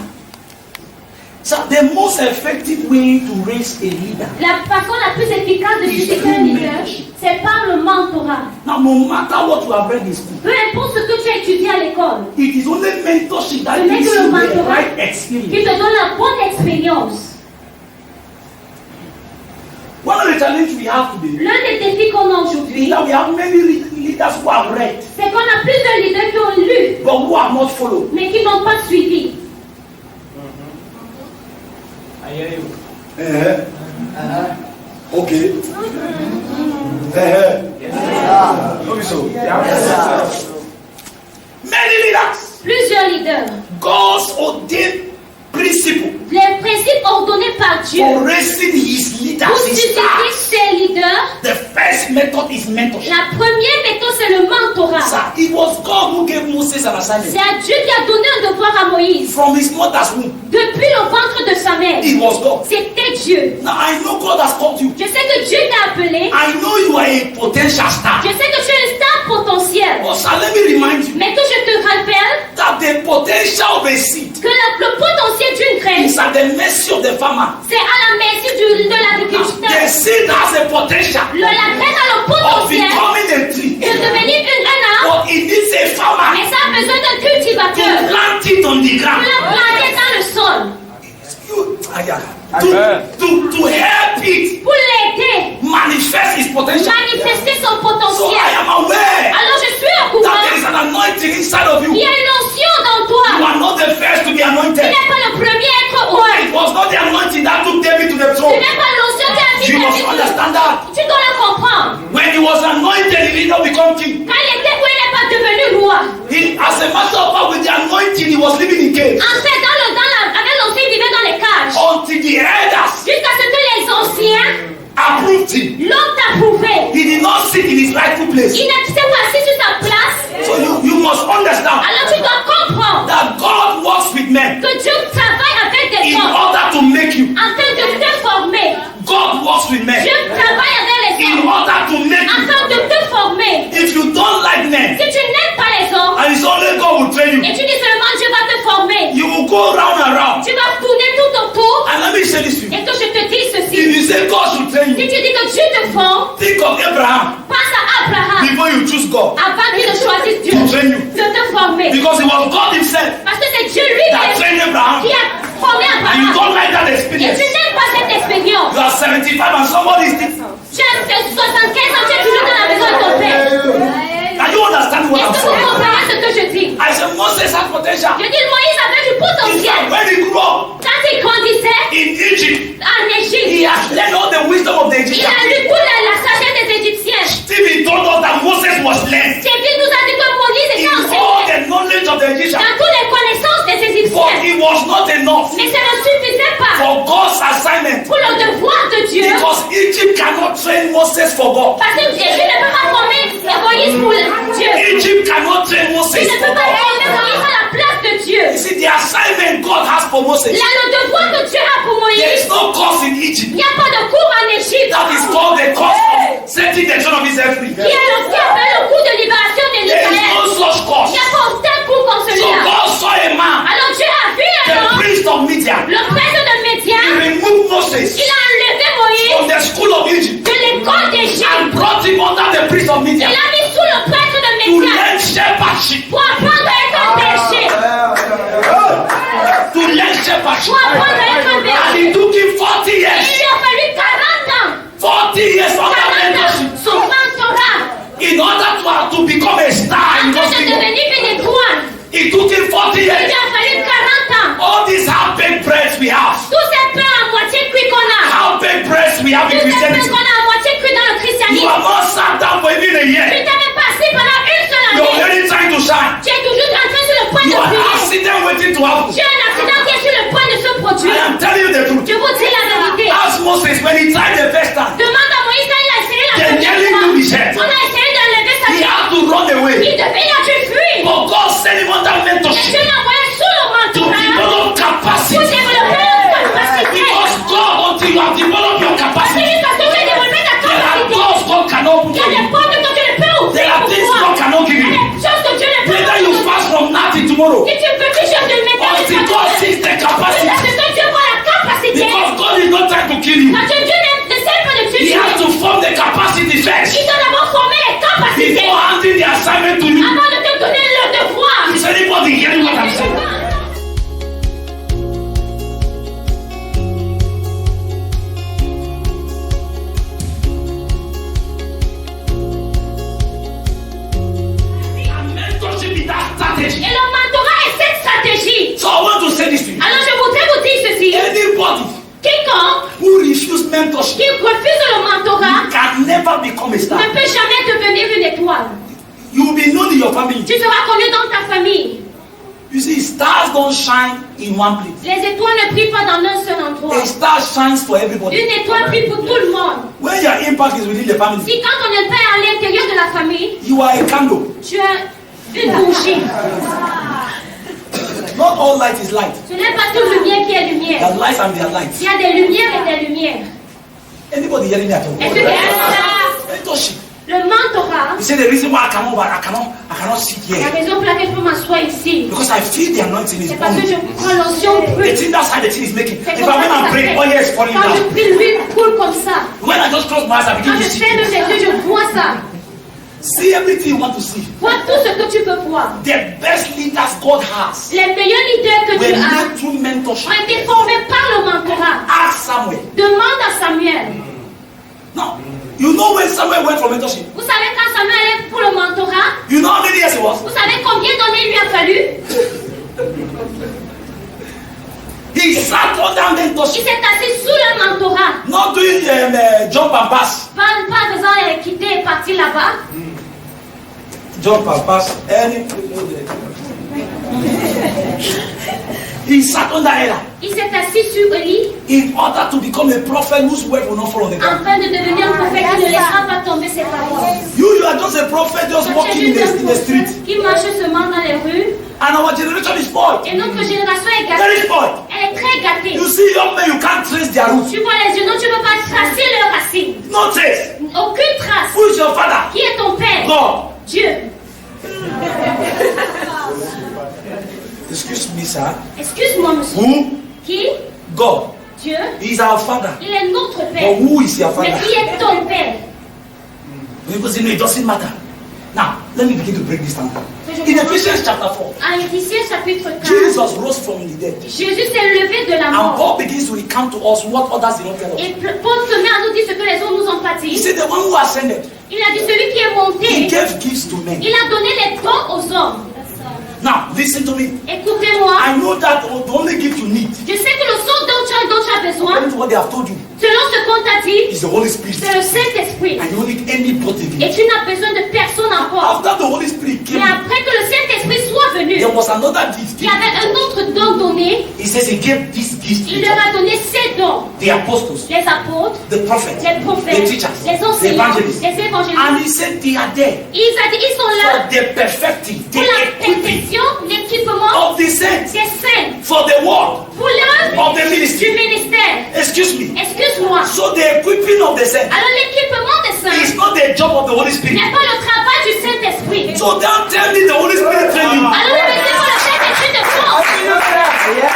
Speaker 4: So the most effective way to raise a leader.
Speaker 2: La façon la plus efficace de susciter un leader, c'est par le mentorat.
Speaker 4: Now, no matter what you have read in school,
Speaker 2: Peu importe ce que tu as étudié à l'école,
Speaker 4: it is only mentorship that
Speaker 2: Ce n'est
Speaker 4: gives
Speaker 2: que le
Speaker 4: you the
Speaker 2: mentorat
Speaker 4: right
Speaker 2: qui
Speaker 4: experience.
Speaker 2: te donne la bonne expérience.
Speaker 4: One of the challenges we have today
Speaker 2: L'un des défis qu'on a
Speaker 4: is
Speaker 2: aujourd'hui,
Speaker 4: that we have many leaders who have read,
Speaker 2: c'est qu'on a plusieurs leaders qui ont lu,
Speaker 4: but who have not followed.
Speaker 2: mais qui n'ont pas suivi.
Speaker 4: Okay. Many leaders,
Speaker 2: Plusieurs leaders.
Speaker 4: God's ordained principle
Speaker 2: Les principes ordonnés par Dieu
Speaker 4: for raising his leaders,
Speaker 2: pour
Speaker 4: his
Speaker 2: susciter
Speaker 4: stars.
Speaker 2: ses leaders,
Speaker 4: The first method is mentorship.
Speaker 2: la première méthode c'est le mentorat.
Speaker 4: Sir, it was God who gave Moses an
Speaker 2: C'est
Speaker 4: assignment.
Speaker 2: à Dieu qui a donné un devoir à Moïse.
Speaker 4: From his mother's womb,
Speaker 2: Depuis le ventre de sa mère,
Speaker 4: it was God.
Speaker 2: c'était Dieu.
Speaker 4: Now I know God has called you.
Speaker 2: Je sais que Dieu t'a appelé.
Speaker 4: I know you are a potential star.
Speaker 2: Je sais que tu es une star potentielle.
Speaker 4: But sir, let me remind you
Speaker 2: Mais que je te rappelle
Speaker 4: that the potential of a seed
Speaker 2: que le potentiel d'une graine,
Speaker 4: is at the mercy of the farmer.
Speaker 2: c'est à la merci de
Speaker 4: The
Speaker 2: l'agriculteur.
Speaker 4: seed has a potential
Speaker 2: La graine a le
Speaker 4: of
Speaker 2: potentiel
Speaker 4: becoming a tree.
Speaker 2: de devenir un arbre,
Speaker 4: But it needs a farmer
Speaker 2: mais ça a besoin d'un
Speaker 4: to
Speaker 2: cultivateur
Speaker 4: plant it on the
Speaker 2: pour
Speaker 4: ground.
Speaker 2: la planter dans le sol,
Speaker 4: To help it
Speaker 2: pour l'aider,
Speaker 4: manifest its potential. approved him.
Speaker 2: L'homme t'a prouvé.
Speaker 4: He did not sit in his rightful place.
Speaker 2: Il ne s'est pas assis sur sa place.
Speaker 4: So you must understand
Speaker 2: Alors tu dois comprendre
Speaker 4: that God works with men
Speaker 2: que Dieu travaille avec des
Speaker 4: in
Speaker 2: hommes
Speaker 4: order to make you.
Speaker 2: afin de te former.
Speaker 4: God works with men
Speaker 2: Dieu travaille avec les
Speaker 4: in
Speaker 2: hommes
Speaker 4: order to make you.
Speaker 2: afin de te former.
Speaker 4: If you don't like men,
Speaker 2: Si tu n'aimes pas les hommes
Speaker 4: and it's only God will train you,
Speaker 2: et tu dis seulement Dieu va te former,
Speaker 4: you will go round and round.
Speaker 2: tu vas tourner tout autour
Speaker 4: And let me say this to you.
Speaker 2: et que je te dis
Speaker 4: If
Speaker 2: ceci.
Speaker 4: you say God should train
Speaker 2: Si
Speaker 4: you,
Speaker 2: tu dis que Dieu te forme,
Speaker 4: think of Abraham
Speaker 2: passe à Abraham
Speaker 4: before you choose God
Speaker 2: avant qu'il ne choisisse Dieu
Speaker 4: to train you.
Speaker 2: de te former.
Speaker 4: Because it was God himself
Speaker 2: Parce que c'est Dieu lui
Speaker 4: that trained Abraham.
Speaker 2: qui a formé
Speaker 4: And you
Speaker 2: Abraham.
Speaker 4: don't like that
Speaker 2: Et
Speaker 4: experience.
Speaker 2: tu n'aimes pas cette expérience.
Speaker 4: You are 75 and somebody is still.
Speaker 2: Tu as 75 ans, tu es toujours dans la maison de ton père.
Speaker 4: Can you understand what I'm
Speaker 2: Est-ce que vous
Speaker 4: saying?
Speaker 2: comprenez ce que je dis?
Speaker 4: I said Moses had potential.
Speaker 2: Je dis Moïse avait du
Speaker 4: In
Speaker 2: potentiel.
Speaker 4: fact, when he grew up
Speaker 2: Quand il grandissait
Speaker 4: in Egypt,
Speaker 2: en
Speaker 4: he
Speaker 2: Égypte,
Speaker 4: has learned all the wisdom of the
Speaker 2: il a
Speaker 4: Egyptians.
Speaker 2: lu toute la sagesse des Égyptiens.
Speaker 4: Stephen told us that Moses was learned
Speaker 2: David nous a dit que Moïse
Speaker 4: in
Speaker 2: était
Speaker 4: all
Speaker 2: enseigné
Speaker 4: the knowledge of the Egyptians.
Speaker 2: dans toutes les connaissances des
Speaker 4: But
Speaker 2: Égyptiens.
Speaker 4: it was not enough
Speaker 2: Mais ça ne suffisait pas
Speaker 4: for God's assignment.
Speaker 2: pour le devoir de Dieu.
Speaker 4: Because Egypt cannot train Moses for God.
Speaker 2: Parce que Jésus ne peut pas former Moïse pour Dieu.
Speaker 4: Egypt cannot train Moses
Speaker 2: Il ne
Speaker 4: for
Speaker 2: peut pas
Speaker 4: God.
Speaker 2: former Moïse à la place de Dieu.
Speaker 4: You see, the assignment God has for Moses,
Speaker 2: Là, le devoir que Dieu a pour
Speaker 4: there is
Speaker 2: Moïse,
Speaker 4: no course in Egypt.
Speaker 2: il n'y a pas de cours en Égypte.
Speaker 4: That is called the course of setting the children of Israel free.
Speaker 2: Qui appelle le cours de libération de
Speaker 4: There is
Speaker 2: l'Israël.
Speaker 4: no such course.
Speaker 2: Il n'y a pas aucun cours comme
Speaker 4: So
Speaker 2: celui-là.
Speaker 4: God saw a man,
Speaker 2: Alors Dieu a vu un
Speaker 4: the
Speaker 2: homme,
Speaker 4: priest of Midian.
Speaker 2: le prince de Médian,
Speaker 4: He removed Moses
Speaker 2: il a enlevé
Speaker 4: from
Speaker 2: Moïse
Speaker 4: the school of Egypt
Speaker 2: de l'école d'Égypte.
Speaker 4: and brought him under the priest of
Speaker 2: Il
Speaker 4: Midian
Speaker 2: l'a mis sous le prince de
Speaker 4: to
Speaker 2: Médian
Speaker 4: learn shepherdship.
Speaker 2: pour apprendre à être un berger.
Speaker 4: To learn shepherdship.
Speaker 2: Pour apprendre à être un
Speaker 4: And
Speaker 2: berger.
Speaker 4: it took him 40
Speaker 2: Et
Speaker 4: years.
Speaker 2: il lui a fallu 40 ans.
Speaker 4: 40 years under
Speaker 2: 40 ans
Speaker 4: mentorship
Speaker 2: sous mentorat.
Speaker 4: in order to become a star in
Speaker 2: Afin
Speaker 4: God's
Speaker 2: de
Speaker 4: kingdom.
Speaker 2: devenir une étoile.
Speaker 4: It took him 40
Speaker 2: Il
Speaker 4: years.
Speaker 2: lui a fallu 40 ans.
Speaker 4: All these half-baked breads we have,
Speaker 2: Tous ces pains à moitié cuits qu'on a.
Speaker 4: half-baked breads we have in
Speaker 2: Tous ces pains
Speaker 4: Christianity.
Speaker 2: qu'on a à moitié cuits dans le
Speaker 4: You
Speaker 2: christianisme.
Speaker 4: have not sat down for even a
Speaker 2: Tu
Speaker 4: year.
Speaker 2: t'es même pas assis pendant une seule
Speaker 4: You're
Speaker 2: année.
Speaker 4: already trying to shine.
Speaker 2: Tu es toujours en train sur le point
Speaker 4: You
Speaker 2: de
Speaker 4: are an
Speaker 2: briller.
Speaker 4: accident waiting to happen.
Speaker 2: Tu as un accident qui est sur le point de se
Speaker 4: I
Speaker 2: produire.
Speaker 4: am telling you the truth.
Speaker 2: Je vous dis la vérité.
Speaker 4: Ask Moses when he tried the first time.
Speaker 2: Demande à Moïse quand il a essayé la
Speaker 4: They
Speaker 2: première
Speaker 4: nearly
Speaker 2: fois.
Speaker 4: blew his head.
Speaker 2: On a essayé d'enlever sa
Speaker 4: He
Speaker 2: tête.
Speaker 4: had to run away.
Speaker 2: Il devait y avoir fuir.
Speaker 4: But God sent him under
Speaker 2: Et
Speaker 4: mentorship
Speaker 2: Dieu l'a envoyé sous le
Speaker 4: to
Speaker 2: mentorat
Speaker 4: develop
Speaker 2: pour
Speaker 4: capacity.
Speaker 2: développer notre capacité.
Speaker 4: Because God, until you have developed your
Speaker 2: Parce que
Speaker 4: capacity,
Speaker 2: jusqu'à ce que tu aies développé ta
Speaker 4: there are
Speaker 2: capacité,
Speaker 4: doors God cannot open
Speaker 2: il y a
Speaker 4: for
Speaker 2: des
Speaker 4: you.
Speaker 2: portes que tu ne peux ouvrir
Speaker 4: There are
Speaker 2: pour
Speaker 4: things
Speaker 2: toi.
Speaker 4: God cannot give
Speaker 2: Il y a
Speaker 4: you.
Speaker 2: des choses que Dieu ne peut
Speaker 4: Whether
Speaker 2: pas
Speaker 4: you
Speaker 2: donner.
Speaker 4: fast from now till tomorrow,
Speaker 2: Si tu peux quelque chose de métal,
Speaker 4: until God sees the capacity.
Speaker 2: parce que Dieu voit la capacité.
Speaker 4: Because God is not trying to kill you.
Speaker 2: Parce que Dieu ne sait pas de
Speaker 4: He
Speaker 2: tuer.
Speaker 4: has to form the capacity first
Speaker 2: Il doit d'abord former les capacités
Speaker 4: before handing the assignment to you.
Speaker 2: avant de te donner le devoir.
Speaker 4: Is anybody hearing what I'm saying? And mentorship is that strategy.
Speaker 2: Et le mentorat est cette stratégie.
Speaker 4: So I want to say this to you.
Speaker 2: Alors je voudrais vous dire ceci.
Speaker 4: Anybody
Speaker 2: Quiconque
Speaker 4: who refuse mentorship
Speaker 2: qui refuse le mentorat
Speaker 4: can never become a star.
Speaker 2: ne peut jamais devenir une étoile.
Speaker 4: You will be known in your family.
Speaker 2: Tu seras connu dans ta famille.
Speaker 4: You see, stars don't shine in one place.
Speaker 2: Les étoiles ne brillent pas dans un seul endroit.
Speaker 4: A star shines for everybody.
Speaker 2: Une étoile brille pour tout le monde.
Speaker 4: When your impact is within the family,
Speaker 2: Si quand on est pas à l'intérieur de la famille,
Speaker 4: you are a candle.
Speaker 2: tu es une bougie.
Speaker 4: Not all light is light.
Speaker 2: Ce n'est pas toute lumière qui est lumière.
Speaker 4: There are lights and there are lights.
Speaker 2: Il y a des lumières et des lumières.
Speaker 4: Anybody hearing me at all?
Speaker 2: Est-ce que tu es là?
Speaker 4: Mentorship.
Speaker 2: Le mentorat,
Speaker 4: You say the reason why I cannot sit
Speaker 2: la
Speaker 4: here
Speaker 2: raison pour laquelle je peux m'asseoir ici,
Speaker 4: because I feel the anointing is
Speaker 2: c'est parce
Speaker 4: on
Speaker 2: que
Speaker 4: me.
Speaker 2: je prends l'onction
Speaker 4: The
Speaker 2: brute.
Speaker 4: thing that's how the thing is making.
Speaker 2: C'est
Speaker 4: If
Speaker 2: comme
Speaker 4: I
Speaker 2: ça
Speaker 4: went
Speaker 2: que
Speaker 4: and
Speaker 2: ça
Speaker 4: pray,
Speaker 2: fait.
Speaker 4: oh yes, falling
Speaker 2: Quand je
Speaker 4: down.
Speaker 2: prie, l'huile coule comme ça.
Speaker 4: When I just close my eyes, I begin
Speaker 2: Quand
Speaker 4: to
Speaker 2: je
Speaker 4: see
Speaker 2: ferme
Speaker 4: it.
Speaker 2: mes yeux, je vois ça.
Speaker 4: See everything you want to see.
Speaker 2: Vois tout ce que tu peux voir.
Speaker 4: The best leaders God has
Speaker 2: Les meilleurs leaders que
Speaker 4: were
Speaker 2: tu as
Speaker 4: made through mentorship.
Speaker 2: ont été formés par le mentorat.
Speaker 4: Ask Samuel.
Speaker 2: Demande à Samuel.
Speaker 4: Now, you know when Samuel went for mentorship?
Speaker 2: Vous savez quand Samuel allait pour le mentorat,
Speaker 4: You know how many years it was?
Speaker 2: vous savez combien d'années il lui a fallu?
Speaker 4: He sat under
Speaker 2: Il
Speaker 4: mentorship,
Speaker 2: s'est assis sous le mentorat.
Speaker 4: not doing jump and pass.
Speaker 2: Pas faisant quitter et partir là-bas.
Speaker 4: Jump and pass. He sat under Ella
Speaker 2: Il s'est assis sur Élie
Speaker 4: in order to become a prophet whose word will not fall on the ground.
Speaker 2: afin de
Speaker 4: prophet just
Speaker 2: Quand
Speaker 4: walking
Speaker 2: j'ai
Speaker 4: in
Speaker 2: vu un
Speaker 4: the street.
Speaker 2: prophète qui marche seulement dans les rues,
Speaker 4: And our generation is spoiled.
Speaker 2: et notre génération est
Speaker 4: Very
Speaker 2: gâtée.
Speaker 4: spoiled.
Speaker 2: Elle est très gâtée.
Speaker 4: You see young men, you can't trace their roots.
Speaker 2: Tu vois les jeunes, tu ne peux pas tracer leurs racines.
Speaker 4: No trace.
Speaker 2: Aucune trace.
Speaker 4: Who is your father?
Speaker 2: Qui est ton père?
Speaker 4: God.
Speaker 2: Dieu.
Speaker 4: Excuse me, sir.
Speaker 2: Excuse-moi, monsieur.
Speaker 4: Who?
Speaker 2: Qui?
Speaker 4: God.
Speaker 2: Dieu.
Speaker 4: He is our father.
Speaker 2: Il est notre
Speaker 4: But
Speaker 2: père.
Speaker 4: who is your
Speaker 2: Mais
Speaker 4: father?
Speaker 2: qui est ton père?
Speaker 4: People say, no, it doesn't matter. Now, let me begin to break this down. In Ephesians chapter 4,
Speaker 2: En Éphésiens chapitre 4,
Speaker 4: Jesus rose from the dead.
Speaker 2: Jésus s'est levé de la
Speaker 4: And
Speaker 2: mort.
Speaker 4: Paul begins to recount to us what others did not tell us.
Speaker 2: Et Paul se met à nous dire ce que les autres nous ont pas
Speaker 4: He
Speaker 2: dit.
Speaker 4: said, the one who ascended,
Speaker 2: Il a dit celui qui est
Speaker 4: he
Speaker 2: monté,
Speaker 4: gave gifts to men.
Speaker 2: il a donné les dons aux hommes.
Speaker 4: Now, listen to me.
Speaker 2: Écoutez-moi.
Speaker 4: I know that the only gift you need,
Speaker 2: Je sais que le son dont tu as besoin,
Speaker 4: according to what they have told you,
Speaker 2: selon ce qu'on t'a dit,
Speaker 4: is the Holy Spirit.
Speaker 2: c'est le Saint-Esprit.
Speaker 4: And you don't need anybody.
Speaker 2: Et tu n'as besoin de personne encore.
Speaker 4: After the Holy Spirit
Speaker 2: Mais
Speaker 4: came,
Speaker 2: après que le Saint-Esprit soit venu,
Speaker 4: there was another gift.
Speaker 2: il y avait un autre don donné.
Speaker 4: He says he gave this gift
Speaker 2: Il
Speaker 4: to
Speaker 2: leur a donné ces dons.
Speaker 4: the apostles,
Speaker 2: Les apôtres,
Speaker 4: the prophets,
Speaker 2: les
Speaker 4: the
Speaker 2: prophètes,
Speaker 4: teachers,
Speaker 2: les
Speaker 4: the
Speaker 2: enseignants,
Speaker 4: evangelists.
Speaker 2: les évangélistes.
Speaker 4: And he said they are there
Speaker 2: Ils sont
Speaker 4: for
Speaker 2: là
Speaker 4: the perfecting, the
Speaker 2: pour la
Speaker 4: equipping
Speaker 2: perfection, l'équipement
Speaker 4: of the saints,
Speaker 2: des saints,
Speaker 4: for the work
Speaker 2: pour l'œuvre
Speaker 4: of the
Speaker 2: du
Speaker 4: ministry.
Speaker 2: ministère.
Speaker 4: Excuse me.
Speaker 2: Excuse-moi.
Speaker 4: So the equipping of the saints
Speaker 2: Alors l'équipement des
Speaker 4: is
Speaker 2: saints
Speaker 4: not the job of the Holy Spirit.
Speaker 2: n'est pas le travail du Saint-Esprit.
Speaker 4: So don't tell me the Holy Spirit train you.
Speaker 2: Alors ne me dis pas le Saint-Esprit te force.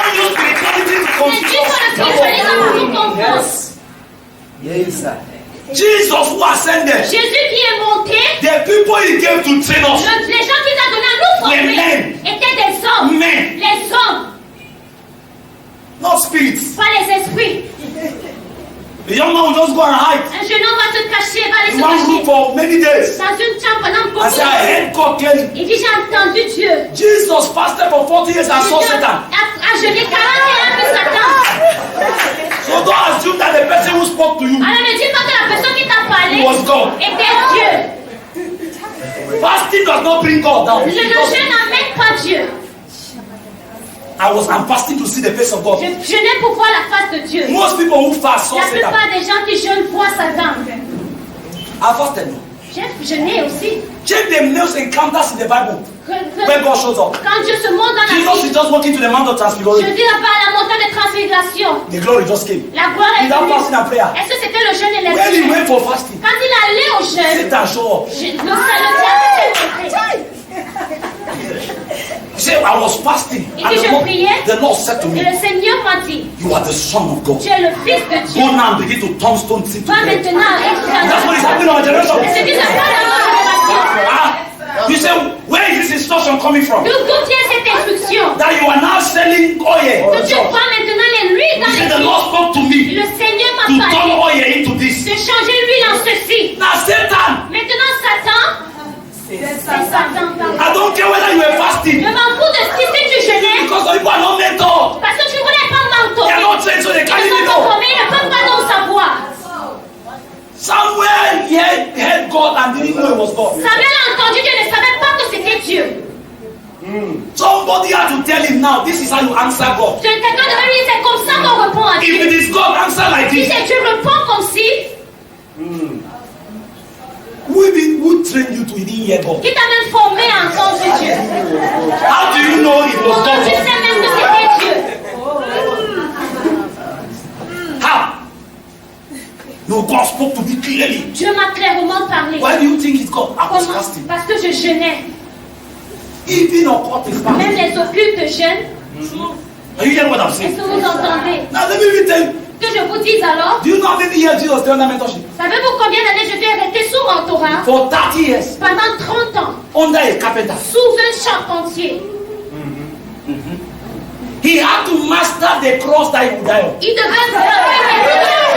Speaker 4: Don't use spirituality to
Speaker 2: Ne
Speaker 4: confuse
Speaker 2: dis pas le spiritualisme pour nous confondre.
Speaker 4: Jesus who ascended,
Speaker 2: Jésus qui est monté,
Speaker 4: the people he gave to train us,
Speaker 2: les gens qu'il a donné à nous
Speaker 4: Les
Speaker 2: former
Speaker 4: men.
Speaker 2: étaient des hommes.
Speaker 4: men,
Speaker 2: Les hommes,
Speaker 4: not spirits.
Speaker 2: pas les esprits.
Speaker 4: The young man will just go and hide
Speaker 2: Un jeune homme va se cacher, va aller
Speaker 4: in
Speaker 2: se
Speaker 4: one room
Speaker 2: cacher
Speaker 4: for many days.
Speaker 2: dans une chambre pendant
Speaker 4: And
Speaker 2: beaucoup
Speaker 4: say, I
Speaker 2: de temps.
Speaker 4: heard God clearly.
Speaker 2: Il dit, j'ai entendu Dieu.
Speaker 4: Jesus fasted for 40 years and saw
Speaker 2: Dieu
Speaker 4: Satan.
Speaker 2: a jeûné 40 et a vu Satan.
Speaker 4: So don't assume that the person who spoke to you
Speaker 2: Alors ne dis pas que la personne qui t'a parlé
Speaker 4: was God.
Speaker 2: était Dieu.
Speaker 4: Fasting does not bring God down.
Speaker 2: Le jeûne n'amène pas Dieu.
Speaker 4: I'm fasting to see the face of God.
Speaker 2: Je jeûnais pour voir la face de Dieu.
Speaker 4: Most people who fast saw
Speaker 2: La
Speaker 4: Satan.
Speaker 2: plupart des gens qui jeûnent voient Satan.
Speaker 4: I fasted.
Speaker 2: J'ai jeûné aussi.
Speaker 4: Check the most encounters in the Bible when God shows up.
Speaker 2: Quand Dieu se montre dans la
Speaker 4: Jesus is
Speaker 2: vie,
Speaker 4: just walking to the Mount of
Speaker 2: je
Speaker 4: Transfiguration.
Speaker 2: dis là-bas à la montagne de transfiguration.
Speaker 4: The glory just came.
Speaker 2: La gloire est
Speaker 4: Without fasting
Speaker 2: venue.
Speaker 4: and prayer.
Speaker 2: Est-ce que c'était le jeûne et les
Speaker 4: When he
Speaker 2: prières?
Speaker 4: went for fasting,
Speaker 2: Quand il allait au jeûne,
Speaker 4: Satan showed up.
Speaker 2: le diable s'est montré.
Speaker 4: He said, I was fasting.
Speaker 2: Il dit, je priais.
Speaker 4: The Lord said to
Speaker 2: Et
Speaker 4: me,
Speaker 2: le Seigneur m'a dit,
Speaker 4: you are the Son of God.
Speaker 2: tu es le Fils de Dieu.
Speaker 4: Go now and begin to turn stones into
Speaker 2: Va
Speaker 4: bread.
Speaker 2: maintenant et
Speaker 4: That's what is happening in our generation.
Speaker 2: Et ce qui se passe dans notre génération.
Speaker 4: Ah, you say, where is this instruction coming from?
Speaker 2: D'où vient cette instruction?
Speaker 4: That you are now selling oil.
Speaker 2: Que tu prends maintenant les huiles dans
Speaker 4: He said, the
Speaker 2: les
Speaker 4: Lord spoke to me
Speaker 2: Le Seigneur
Speaker 4: to
Speaker 2: m'a
Speaker 4: turn
Speaker 2: parlé
Speaker 4: oil into this.
Speaker 2: de changer l'huile en ceci.
Speaker 4: Now, Satan,
Speaker 2: Maintenant, Satan, c'est Satan.
Speaker 4: I don't care whether you are fasting.
Speaker 2: Je m'en fous de si tu jeûnais,
Speaker 4: Because some people are not mentored.
Speaker 2: parce que tu ne voulais pas
Speaker 4: They are
Speaker 2: m'entendre.
Speaker 4: not trained, so they can't
Speaker 2: Ils
Speaker 4: even
Speaker 2: sont pas
Speaker 4: know.
Speaker 2: formés, ils ne peuvent pas donc savoir.
Speaker 4: Somewhere he heard God and didn't know it was God.
Speaker 2: Samuel a entendu Dieu, ne savait pas que c'était Dieu.
Speaker 4: Somebody had to tell him now, this is how you answer God.
Speaker 2: Quelqu'un devait lui dire, c'est comme ça qu'on répond à
Speaker 4: If
Speaker 2: Dieu.
Speaker 4: it is God, answer like
Speaker 2: Si
Speaker 4: this.
Speaker 2: c'est Dieu, réponds comme si.
Speaker 4: Who trained you to even hear God?
Speaker 2: Qui t'a même formé à entendre Dieu.
Speaker 4: How do you know it was
Speaker 2: Comment tu
Speaker 4: God?
Speaker 2: sais même que c'était Dieu?
Speaker 4: How? No, God spoke to me clearly.
Speaker 2: Dieu m'a clairement parlé.
Speaker 4: Why do you think it's God? I was
Speaker 2: Comment?
Speaker 4: fasting.
Speaker 2: Parce que je jeûnais.
Speaker 4: Even occult is
Speaker 2: Même
Speaker 4: fasting.
Speaker 2: les occultes jeûnent.
Speaker 4: Are you hearing what I'm
Speaker 2: Est-ce
Speaker 4: saying?
Speaker 2: que vous entendez?
Speaker 4: Now let me even tell you.
Speaker 2: Que je vous dise alors,
Speaker 4: Do you know how many years Jesus stayed under mentorship?
Speaker 2: savez-vous combien d'années je vais rester sous mentorat?
Speaker 4: For 30 years.
Speaker 2: Pendant 30 ans,
Speaker 4: Under a carpenter.
Speaker 2: sous un charpentier.
Speaker 4: He had to master the cross that he would die on.
Speaker 2: Il devait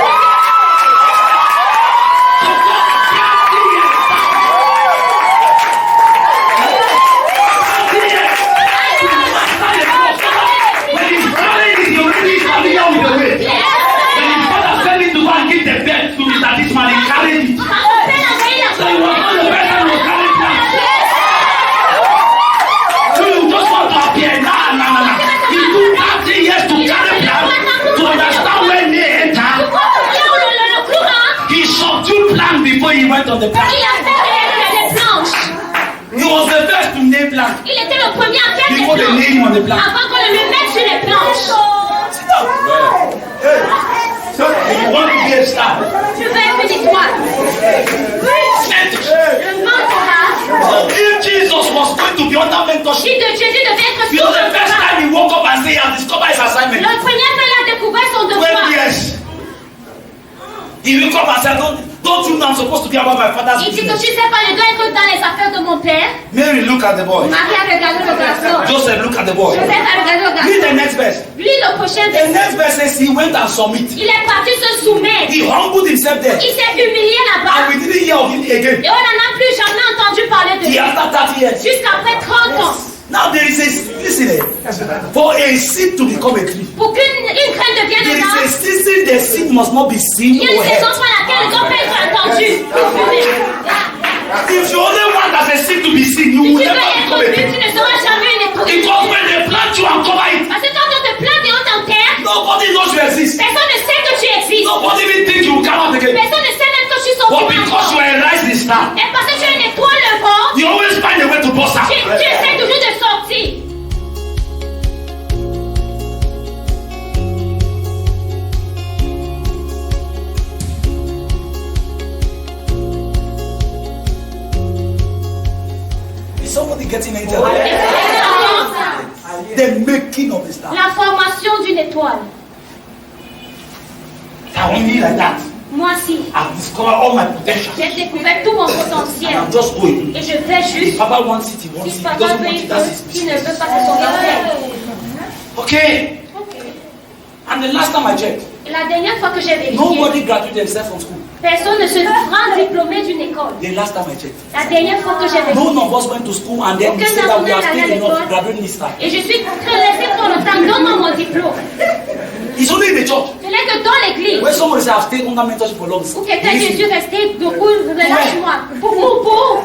Speaker 1: When he's carrying it, he already is familiar with the way. When his father sent him to go and give the bed to Mr. Dishman, he carried it. So he was not the person who was carrying it. So you just want to appear. Nah. He took 30 years to carry that, to understand when they enter.
Speaker 4: went on the
Speaker 2: Il
Speaker 4: plank.
Speaker 2: a fait les planches.
Speaker 4: He was the first to nail plank.
Speaker 2: Il était le premier à faire
Speaker 4: Before
Speaker 2: les
Speaker 4: they nail
Speaker 2: planches.
Speaker 4: him on the plank.
Speaker 2: Avant qu'on ne le mette sur les planches.
Speaker 4: Sit down. Hey. So if you want to be a star,
Speaker 2: Tu veux être une étoile. Le mentorat.
Speaker 4: if Jesus was going to be under mentorship,
Speaker 2: Si de Jésus devait être
Speaker 4: you
Speaker 2: sous
Speaker 4: know the first
Speaker 2: mentorat.
Speaker 4: time he woke up and said, "I have discovered his assignment."
Speaker 2: Le premier fois, il a découvert son
Speaker 4: 12
Speaker 2: devoir.
Speaker 4: years. He woke up and said, don't you know I'm supposed to be about my father's
Speaker 2: Il dit que
Speaker 4: business?
Speaker 2: tu sais pas, je dois être dans les affaires de mon père.
Speaker 4: Mary, look at the boy.
Speaker 2: Marie a regardé le garçon.
Speaker 4: Joseph, look at the boy.
Speaker 2: Joseph a regardé le
Speaker 4: Read the
Speaker 2: garçon.
Speaker 4: next verse.
Speaker 2: Lui, le prochain
Speaker 4: The next verse says he went and submit.
Speaker 2: il est parti se soumettre.
Speaker 4: He humbled himself there.
Speaker 2: Il s'est humilié là-bas.
Speaker 4: And we didn't hear of him again.
Speaker 2: Et on n'en a plus jamais entendu parler de lui.
Speaker 4: He after 30 years.
Speaker 2: Jusqu'après 30 ans.
Speaker 4: Now there is a, listen, for a seed to become a tree,
Speaker 2: Pour qu'une graine devienne
Speaker 4: there
Speaker 2: un
Speaker 4: is a
Speaker 2: arbre,
Speaker 4: season the seed must not be seen
Speaker 2: il y a une
Speaker 4: or
Speaker 2: saison
Speaker 4: heard.
Speaker 2: sur laquelle le don peut être entendu.
Speaker 4: If you only want as a seed to be seen, you
Speaker 2: Si tu
Speaker 4: will
Speaker 2: veux
Speaker 4: never become
Speaker 2: être
Speaker 4: a
Speaker 2: vu,
Speaker 4: tree.
Speaker 2: tu ne seras jamais une étoile.
Speaker 4: Because when they plant you and cover it,
Speaker 2: Parce que quand on te plante et on t'enterre,
Speaker 4: nobody knows you exist.
Speaker 2: personne ne sait que tu existes.
Speaker 4: Nobody even think you will come out again.
Speaker 2: Personne ne sait même que tu sors
Speaker 4: But because you are a rising star,
Speaker 2: Et parce que tu es une étoile levante,
Speaker 4: you always find a way to bust out.
Speaker 2: tu essaies toujours de sortir.
Speaker 4: Is somebody getting it?
Speaker 2: La
Speaker 4: The making of the star.
Speaker 2: formation d'une étoile.
Speaker 4: I want me like that.
Speaker 2: Moi, si,
Speaker 4: I've discovered all my potential.
Speaker 2: j'ai découvert tout mon
Speaker 4: And
Speaker 2: potentiel.
Speaker 4: I'm just going.
Speaker 2: Et je vais
Speaker 4: If
Speaker 2: juste.
Speaker 4: Papa wants it, he wants
Speaker 2: Si
Speaker 4: it. He
Speaker 2: papa
Speaker 4: doesn't
Speaker 2: veut,
Speaker 4: want
Speaker 2: il
Speaker 4: it, that's
Speaker 2: veut.
Speaker 4: his
Speaker 2: S'il ne
Speaker 4: business.
Speaker 2: veut pas, c'est son affaire.
Speaker 4: Okay. And the last time I checked,
Speaker 2: Et la dernière fois que j'ai vérifié,
Speaker 4: nobody graduated themselves from school.
Speaker 2: personne ne se rend diplômé d'une école.
Speaker 4: The last time I checked.
Speaker 2: La dernière fois que j'ai vérifié.
Speaker 4: None of us went to school and then we said that we are still enough to graduate this time.
Speaker 2: Et je suis resté trop longtemps dans mon diplôme.
Speaker 4: It's only in the church.
Speaker 2: Ce n'est que dans l'église.
Speaker 4: When somebody says I've stayed under mentorship for long.
Speaker 2: Où quelqu'un dit, je suis resté beaucoup, relâche-moi. Pour.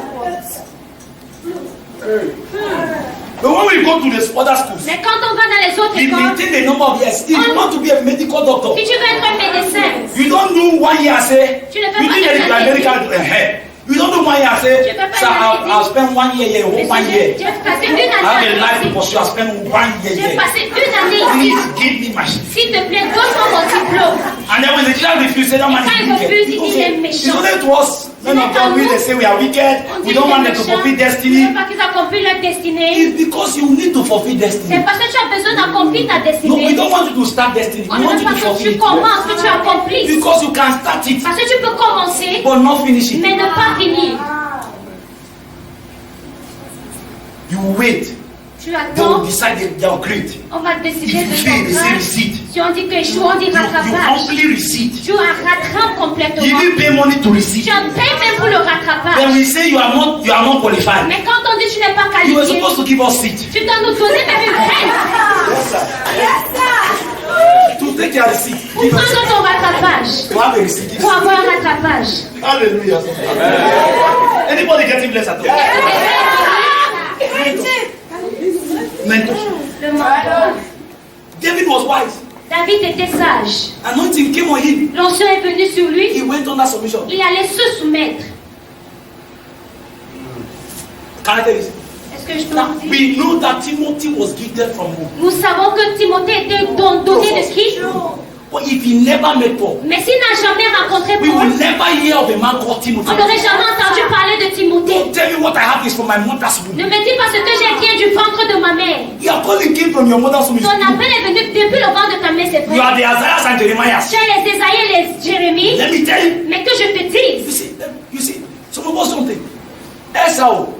Speaker 4: But when we go to the other schools,
Speaker 2: Mais quand on va dans les autres
Speaker 4: we
Speaker 2: écoles,
Speaker 4: maintain the number of years. If you want to be a medical doctor,
Speaker 2: si tu veux être un médecin,
Speaker 4: you don't do 1 year say,
Speaker 2: Tu ne fais
Speaker 4: you
Speaker 2: pas
Speaker 4: think
Speaker 2: de
Speaker 4: that you are medical head. You don't do 1 year say,
Speaker 2: Tu fais pas
Speaker 4: so
Speaker 2: de
Speaker 4: I'll spend 1 year here,
Speaker 2: mais
Speaker 4: 1 year.
Speaker 2: j'ai passé une
Speaker 4: I have a
Speaker 2: année
Speaker 4: life to
Speaker 2: ici.
Speaker 4: pursue. I'll spend 1 year
Speaker 2: J'ai
Speaker 4: here.
Speaker 2: passé une année ici.
Speaker 4: Please give me my shit.
Speaker 2: S'il te plaît, donne-moi mon diplôme.
Speaker 4: And then when the child refuses, say that man
Speaker 2: Quand il
Speaker 4: is
Speaker 2: refuse,
Speaker 4: wicked.
Speaker 2: il dit, il est méchant.
Speaker 4: It's only to us. Men of God, we they say we are wicked.
Speaker 2: On dit
Speaker 4: We don't
Speaker 2: qu'il est
Speaker 4: want them to
Speaker 2: méchant.
Speaker 4: fulfill
Speaker 2: Tu
Speaker 4: destiny.
Speaker 2: veux pas qu'ils accomplissent leur destinée.
Speaker 4: It's because you need to fulfill destiny.
Speaker 2: C'est parce que tu as besoin d'accomplir ta
Speaker 4: No, we
Speaker 2: destinée.
Speaker 4: don't want you to start destiny.
Speaker 2: On
Speaker 4: We
Speaker 2: ne
Speaker 4: want
Speaker 2: veut
Speaker 4: you
Speaker 2: pas
Speaker 4: to
Speaker 2: que
Speaker 4: fulfill
Speaker 2: tu
Speaker 4: it.
Speaker 2: commences, que tu accomplisses.
Speaker 4: Because you can start it,
Speaker 2: Parce que tu peux commencer,
Speaker 4: but not finish it.
Speaker 2: mais ne pas finir.
Speaker 4: You wait.
Speaker 2: Tu
Speaker 4: They will
Speaker 2: attends,
Speaker 4: decide they are great.
Speaker 2: on va décider
Speaker 4: If
Speaker 2: de
Speaker 4: you fail, they say
Speaker 2: ton
Speaker 4: receipt.
Speaker 2: Si on dit que échoue, on dit
Speaker 4: You
Speaker 2: rattrapage.
Speaker 4: humbly receipt.
Speaker 2: Tu rattrapes complètement.
Speaker 4: You didn't pay money to receive.
Speaker 2: Tu en payes même pour le
Speaker 4: Then
Speaker 2: rattrapage.
Speaker 4: we say you are not qualified.
Speaker 2: Mais quand on dit tu n'es pas
Speaker 4: You were
Speaker 2: qualifié,
Speaker 4: supposed to give us seat.
Speaker 2: tu dois nous donner même une graine
Speaker 4: To take your receipt.
Speaker 2: pour
Speaker 4: Give us
Speaker 2: prendre ton rattrapage.
Speaker 4: to have a receipt. Give
Speaker 2: Pour
Speaker 4: us-
Speaker 2: avoir un rattrapage.
Speaker 4: Hallelujah. Anybody getting blessed at all? Mentorship.
Speaker 2: Le mentor.
Speaker 4: David was wise.
Speaker 2: David était sage.
Speaker 4: Anointing came on him.
Speaker 2: L'onction est venue sur lui.
Speaker 4: He went under submission.
Speaker 2: Il allait se soumettre.
Speaker 4: Can I tell you this?
Speaker 2: Est-ce que je peux
Speaker 4: Now,
Speaker 2: vous dire?
Speaker 4: we know that Timothy was gifted from whom?
Speaker 2: Nous savons que Timothée était donné de qui?
Speaker 4: But if he never met Paul,
Speaker 2: Mais s'il n'a jamais rencontré
Speaker 4: we
Speaker 2: Paul,
Speaker 4: will never hear of a man called Timothy.
Speaker 2: on n'aurait jamais entendu parler de Timothée.
Speaker 4: Don't tell me what I have is from my mother's womb.
Speaker 2: Ne me dis pas ce que j'ai vient du ventre de ma mère.
Speaker 4: Your calling came from your mother's womb.
Speaker 2: Ton appel est venu depuis le ventre de ta mère, c'est
Speaker 4: You
Speaker 2: vrai.
Speaker 4: are the Isaiah and Jeremiah.
Speaker 2: Tu as les Ésaïe et les Jérémie.
Speaker 4: Let me tell you.
Speaker 2: Mais que je te
Speaker 4: You
Speaker 2: dise,
Speaker 4: see, some of us don't think. Esau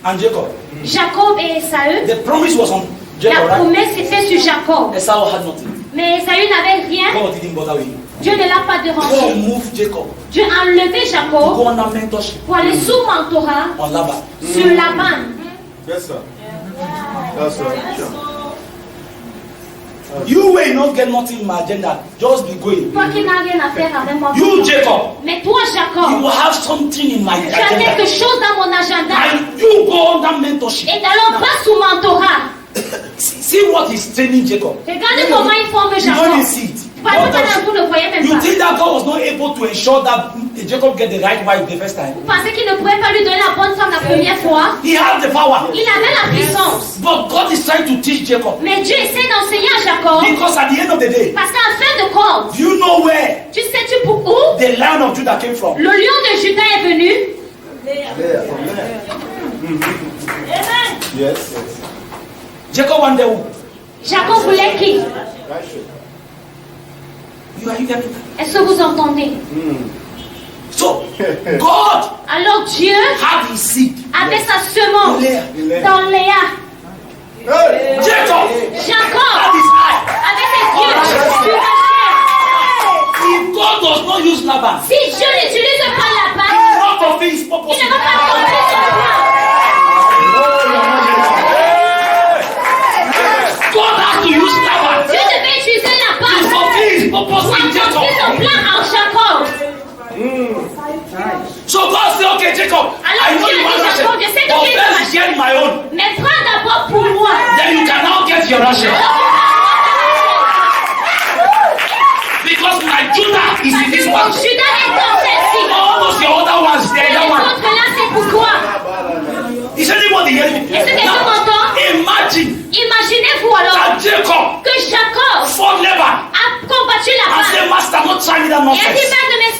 Speaker 4: and Jacob.
Speaker 2: Jacob et Esaü,
Speaker 4: The promise was on Jacob,
Speaker 2: la
Speaker 4: right?
Speaker 2: promesse était sur Jacob.
Speaker 4: Esau had nothing.
Speaker 2: Mais Esaü n'avait rien.
Speaker 4: God didn't bother with him.
Speaker 2: Dieu ne l'a pas
Speaker 4: God
Speaker 2: dérangé.
Speaker 4: moved Jacob
Speaker 2: Dieu a enlevé
Speaker 4: to
Speaker 2: Jacob
Speaker 4: go under mentorship
Speaker 2: pour aller sous mentorat
Speaker 4: on Laban.
Speaker 2: sur Laban.
Speaker 5: Yes, sir. That's right.
Speaker 4: You will not get nothing in my agenda. Just be going.
Speaker 2: Toi qui n'as rien à faire avec moi.
Speaker 4: You, Jacob,
Speaker 2: Mais toi,
Speaker 4: you
Speaker 2: Jacob,
Speaker 4: will have something in my
Speaker 2: tu as quelque
Speaker 4: agenda.
Speaker 2: chose dans mon agenda.
Speaker 4: And you go under mentorship.
Speaker 2: Et alors, pas sous mentorat.
Speaker 4: See what he's training Jacob.
Speaker 2: Regarde comment il forme
Speaker 4: You don't
Speaker 2: Jacob.
Speaker 4: even see it.
Speaker 2: Parce
Speaker 4: God
Speaker 2: que
Speaker 4: does-
Speaker 2: vous ne voyez même
Speaker 4: You
Speaker 2: pas.
Speaker 4: think that God was not able to to ensure that Jacob get the right wife the first time?
Speaker 2: Vous pensez qu'il ne pouvait pas lui donner la bonne femme la première fois?
Speaker 4: He had the power.
Speaker 2: Il avait la puissance.
Speaker 4: But God is trying to teach Jacob.
Speaker 2: Mais Dieu essaie d'enseigner à Jacob.
Speaker 4: Because at the end of the day,
Speaker 2: Parce qu'en fin de compte,
Speaker 4: do you know where
Speaker 2: tu sais-tu pour où
Speaker 4: the Lion of Judah came from?
Speaker 2: le lion de Juda est venu?
Speaker 5: Yes.
Speaker 4: Jacob wanted who?
Speaker 2: Jacob voulait qui?
Speaker 4: You are hearing me?
Speaker 2: Est-ce que vous entendez?
Speaker 4: So, God
Speaker 2: Alors Dieu
Speaker 4: had his seed.
Speaker 2: avait sa semence
Speaker 4: Léa.
Speaker 2: dans Léa.
Speaker 5: Hey!
Speaker 4: Jacob
Speaker 2: Jacob
Speaker 4: had his eye.
Speaker 2: avait ses yeux sur Rachel.
Speaker 4: If God does not use Laban,
Speaker 2: Si Dieu n'utilise pas la
Speaker 4: he
Speaker 2: balle,
Speaker 4: will not fulfill his purpose.
Speaker 2: il ne va pas accomplir son plan.
Speaker 4: God has to use Laban
Speaker 2: Dieu devait utiliser la
Speaker 4: to
Speaker 2: balle
Speaker 4: fulfill his
Speaker 2: pour
Speaker 4: purpose in
Speaker 2: accomplir son
Speaker 4: Jacob.
Speaker 2: plan en Jacob.
Speaker 4: So God said, okay, Jacob, I know
Speaker 2: Dieu
Speaker 4: you
Speaker 2: a dit,
Speaker 4: want Rachel,
Speaker 2: Jacob, je sais que
Speaker 4: but
Speaker 2: tu es
Speaker 4: first get my own.
Speaker 2: Mais prends d'abord pour moi.
Speaker 4: Then you can now get your Rachel. Because my Judah is in this one.
Speaker 2: Judas est dans celle-ci.
Speaker 4: Almost your other ones,
Speaker 2: Et
Speaker 4: the
Speaker 2: les
Speaker 4: other one.
Speaker 2: autres là, c'est pourquoi.
Speaker 4: Is anybody hearing me?
Speaker 2: Est-ce que quelqu'un m'entend?
Speaker 4: Imagine
Speaker 2: Imaginez-vous alors
Speaker 4: that Jacob
Speaker 2: que Jacob
Speaker 4: fought Laban
Speaker 2: a combattu la
Speaker 4: and
Speaker 2: balle.
Speaker 4: said, Master, not try me that
Speaker 2: Et a dit,
Speaker 4: nonsense.
Speaker 2: Mère,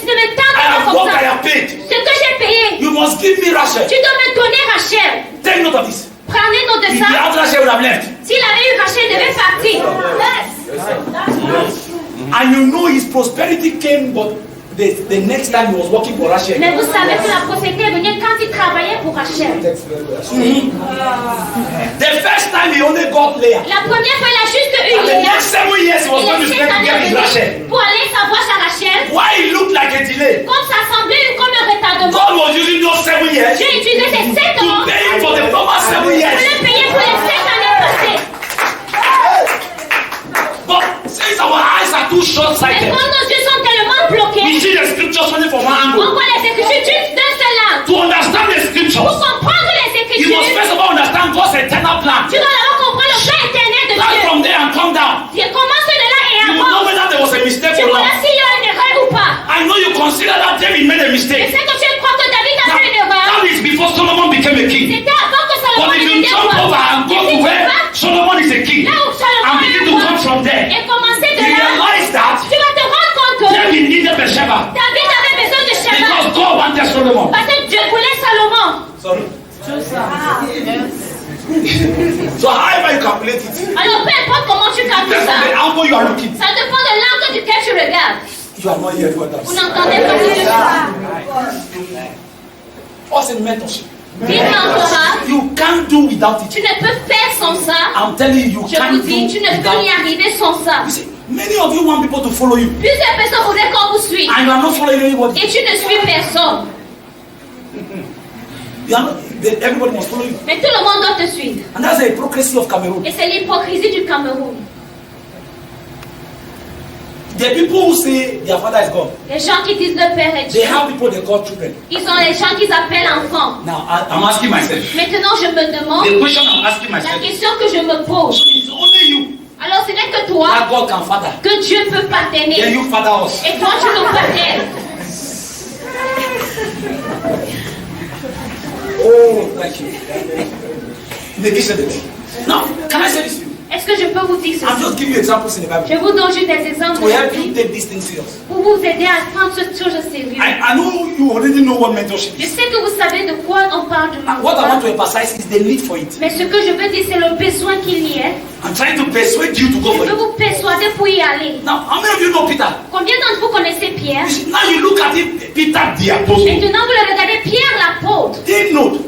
Speaker 2: ne me
Speaker 4: I
Speaker 2: tente
Speaker 4: have
Speaker 2: pas
Speaker 4: worked,
Speaker 2: comme
Speaker 4: I
Speaker 2: ça.
Speaker 4: have paid.
Speaker 2: Ce que j'ai payé,
Speaker 4: You must give me Rachel.
Speaker 2: tu dois me donner Rachel.
Speaker 4: Take note of this.
Speaker 2: Prenez note de
Speaker 4: If
Speaker 2: ça.
Speaker 4: the other Rachel would have left.
Speaker 2: S'il avait eu Rachel, il devait partir.
Speaker 4: And you know his prosperity came, but the next time he was working for Rachel.
Speaker 2: Mais vous savez que la prospérité est venue quand il travaillait pour Rachel.
Speaker 4: The first time he only got Leah.
Speaker 2: La première fois, il a juste eu
Speaker 4: And the
Speaker 2: Léa.
Speaker 4: next 7 years he was
Speaker 2: Il
Speaker 4: going to
Speaker 2: est
Speaker 4: spend to get his Rachel.
Speaker 2: pour aller savoir sa Rachel.
Speaker 4: Why it looked like a delay?
Speaker 2: Comme ça semblait comme un retardement.
Speaker 4: God was using those 7 years
Speaker 2: Dieu utilisait ces 7
Speaker 4: to
Speaker 2: ans
Speaker 4: pay for the former 7
Speaker 2: pour
Speaker 4: years.
Speaker 2: le payer pour les 7 années passées.
Speaker 4: But since our eyes are too
Speaker 2: Mais
Speaker 4: short-sighted,
Speaker 2: quand nos yeux sont tellement
Speaker 4: we
Speaker 2: bloqués,
Speaker 4: see the scriptures only from one
Speaker 2: on
Speaker 4: angle.
Speaker 2: voit les Écritures juste d'un seul angle.
Speaker 4: To understand the
Speaker 2: Pour
Speaker 4: scriptures,
Speaker 2: comprendre les
Speaker 4: you must
Speaker 2: Écritures,
Speaker 4: first of all understand God's eternal plan.
Speaker 2: tu dois d'abord comprendre le plan éternel de
Speaker 4: Start
Speaker 2: Dieu.
Speaker 4: from there and come down.
Speaker 2: Et commence de là et
Speaker 4: You will know
Speaker 2: avance.
Speaker 4: whether there was a mistake
Speaker 2: Tu
Speaker 4: or
Speaker 2: verras
Speaker 4: not.
Speaker 2: s'il y a une erreur ou pas.
Speaker 4: I know you consider that David made a
Speaker 2: Et
Speaker 4: mistake.
Speaker 2: c'est que tu crois que David a fait une erreur.
Speaker 4: That is before Solomon became a king.
Speaker 2: C'était avant que Salomon
Speaker 4: But if you
Speaker 2: devienne
Speaker 4: jump over
Speaker 2: roi.
Speaker 4: and go
Speaker 2: Et
Speaker 4: to
Speaker 2: si tu
Speaker 4: where
Speaker 2: vas
Speaker 4: Solomon is a king
Speaker 2: là où
Speaker 4: and
Speaker 2: Salomon
Speaker 4: begin
Speaker 2: est
Speaker 4: to
Speaker 2: roi
Speaker 4: come from there,
Speaker 2: et commencer de
Speaker 4: you
Speaker 2: là,
Speaker 4: realize that
Speaker 2: tu vas te rendre compte que
Speaker 4: David needed Bathsheba
Speaker 2: David avait besoin de Sheba.
Speaker 4: because God wanted Solomon.
Speaker 2: Parce que Dieu voulait Salomon.
Speaker 4: Sorry. So however you calculate it,
Speaker 2: Alors peu importe comment tu calcules
Speaker 4: based on the
Speaker 2: ça,
Speaker 4: angle you are looking,
Speaker 2: ça dépend de l'angle duquel tu regardes.
Speaker 4: you are not hearing what I'm
Speaker 2: Vous
Speaker 4: saying.
Speaker 2: n'entendez pas ce que je dis.
Speaker 4: Us in mentorship,
Speaker 2: Dis mentorat,
Speaker 4: you can't do without
Speaker 2: tu
Speaker 4: it.
Speaker 2: ne peux faire sans ça.
Speaker 4: I'm telling you, you
Speaker 2: Je vous
Speaker 4: can't
Speaker 2: dis,
Speaker 4: do
Speaker 2: tu ne peux
Speaker 4: without
Speaker 2: y
Speaker 4: it.
Speaker 2: arriver sans ça.
Speaker 4: You see, many of you want people to follow you,
Speaker 2: Plusieurs personnes voudraient qu'on vous suive
Speaker 4: and you are not following anybody.
Speaker 2: et tu ne suis personne.
Speaker 4: You are not, everybody must follow you.
Speaker 2: Mais tout le monde doit te suivre.
Speaker 4: And that's the hypocrisy of Cameroon.
Speaker 2: Et c'est l'hypocrisie du Cameroun.
Speaker 4: The people who say their father is God,
Speaker 2: Les gens qui disent le Père est
Speaker 4: they
Speaker 2: Dieu,
Speaker 4: have people they call children.
Speaker 2: ils sont les gens qu'ils appellent enfants.
Speaker 4: Now, I'm asking myself.
Speaker 2: Maintenant, je me demande,
Speaker 4: The question I'm asking
Speaker 2: la
Speaker 4: myself
Speaker 2: question que je me pose,
Speaker 4: is only you
Speaker 2: alors ce n'est que toi
Speaker 4: that God can father.
Speaker 2: que Dieu peut
Speaker 4: Then
Speaker 2: partainer.
Speaker 4: you father us.
Speaker 2: Et toi, tu nous partaines.
Speaker 4: Oh, thank you. Negation it. Now, can I say this to you?
Speaker 2: Est-ce que je peux vous dire
Speaker 4: I'll
Speaker 2: ceci?
Speaker 4: just give you examples in the Bible
Speaker 2: Je vous donne juste des exemples
Speaker 4: to
Speaker 2: de
Speaker 4: help
Speaker 2: la
Speaker 4: you
Speaker 2: Bible
Speaker 4: take these things serious.
Speaker 2: pour vous aider à prendre cette chose au sérieux.
Speaker 4: I know you already know what mentorship
Speaker 2: Je
Speaker 4: is.
Speaker 2: sais que vous savez de quoi on parle de
Speaker 4: And what I want to
Speaker 2: mentorat.
Speaker 4: emphasize is the need for it.
Speaker 2: Mais ce que je veux dire, c'est le besoin qu'il y ait.
Speaker 4: I'm trying to persuade you to go
Speaker 2: Je
Speaker 4: for
Speaker 2: veux
Speaker 4: it.
Speaker 2: vous persuader pour y aller.
Speaker 4: Now, how many of you know Peter?
Speaker 2: Combien d'entre vous connaissez Pierre?
Speaker 4: You see, now you look at it, Peter the apostle.
Speaker 2: Maintenant, vous le regardez, Pierre l'apôtre.
Speaker 4: Take note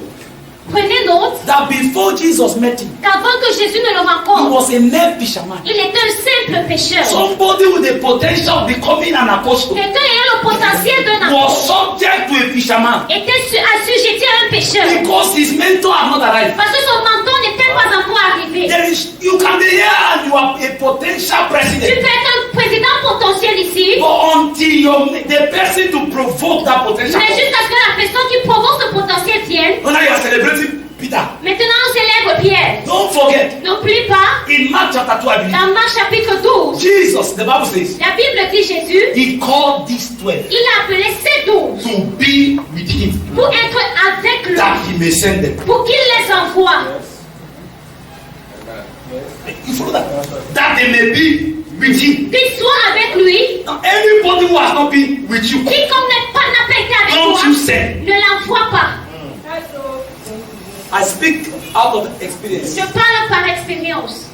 Speaker 2: Prenez note
Speaker 4: that before Jesus met him,
Speaker 2: qu'avant que Jésus ne le
Speaker 4: he
Speaker 2: rencontre,
Speaker 4: was a mere fisherman.
Speaker 2: il était un simple pécheur.
Speaker 4: Somebody with the potential of becoming an apostle
Speaker 2: Quelqu'un ayant le potentiel d'un
Speaker 4: was
Speaker 2: apôtre
Speaker 4: subject to a fisherman
Speaker 2: était assujetti à un pécheur.
Speaker 4: because his mentor had not arrived.
Speaker 2: Parce que son mentor n'était pas encore arrivé.
Speaker 4: There is, you can be here and you are a potential
Speaker 2: Tu
Speaker 4: president,
Speaker 2: peux être un président potentiel ici,
Speaker 4: but until the person to provoke that potential,
Speaker 2: mais jusqu'à ce que la personne qui provoque ce potentiel vienne,
Speaker 4: when you are celebrating Peter.
Speaker 2: Maintenant, on célèbre Pierre.
Speaker 4: Don't forget,
Speaker 2: N'oublie pas,
Speaker 4: in Mark chapter 2, I believe,
Speaker 2: dans Marc chapitre 12,
Speaker 4: Jesus, the Bible says,
Speaker 2: la Bible dit Jésus,
Speaker 4: he called these 12
Speaker 2: il a appelé ces 12
Speaker 4: to be with him,
Speaker 2: pour être avec lui,
Speaker 4: that he may send them.
Speaker 2: pour qu'il les envoie.
Speaker 4: You follow that? That they may be with him.
Speaker 2: Qu'il soit avec lui.
Speaker 4: Now, anybody who has not been with you,
Speaker 2: Quiconque n'a pas été avec
Speaker 4: don't
Speaker 2: toi,
Speaker 4: you send.
Speaker 2: ne l'envoie pas.
Speaker 4: I speak out of experience.
Speaker 2: Je parle par expérience.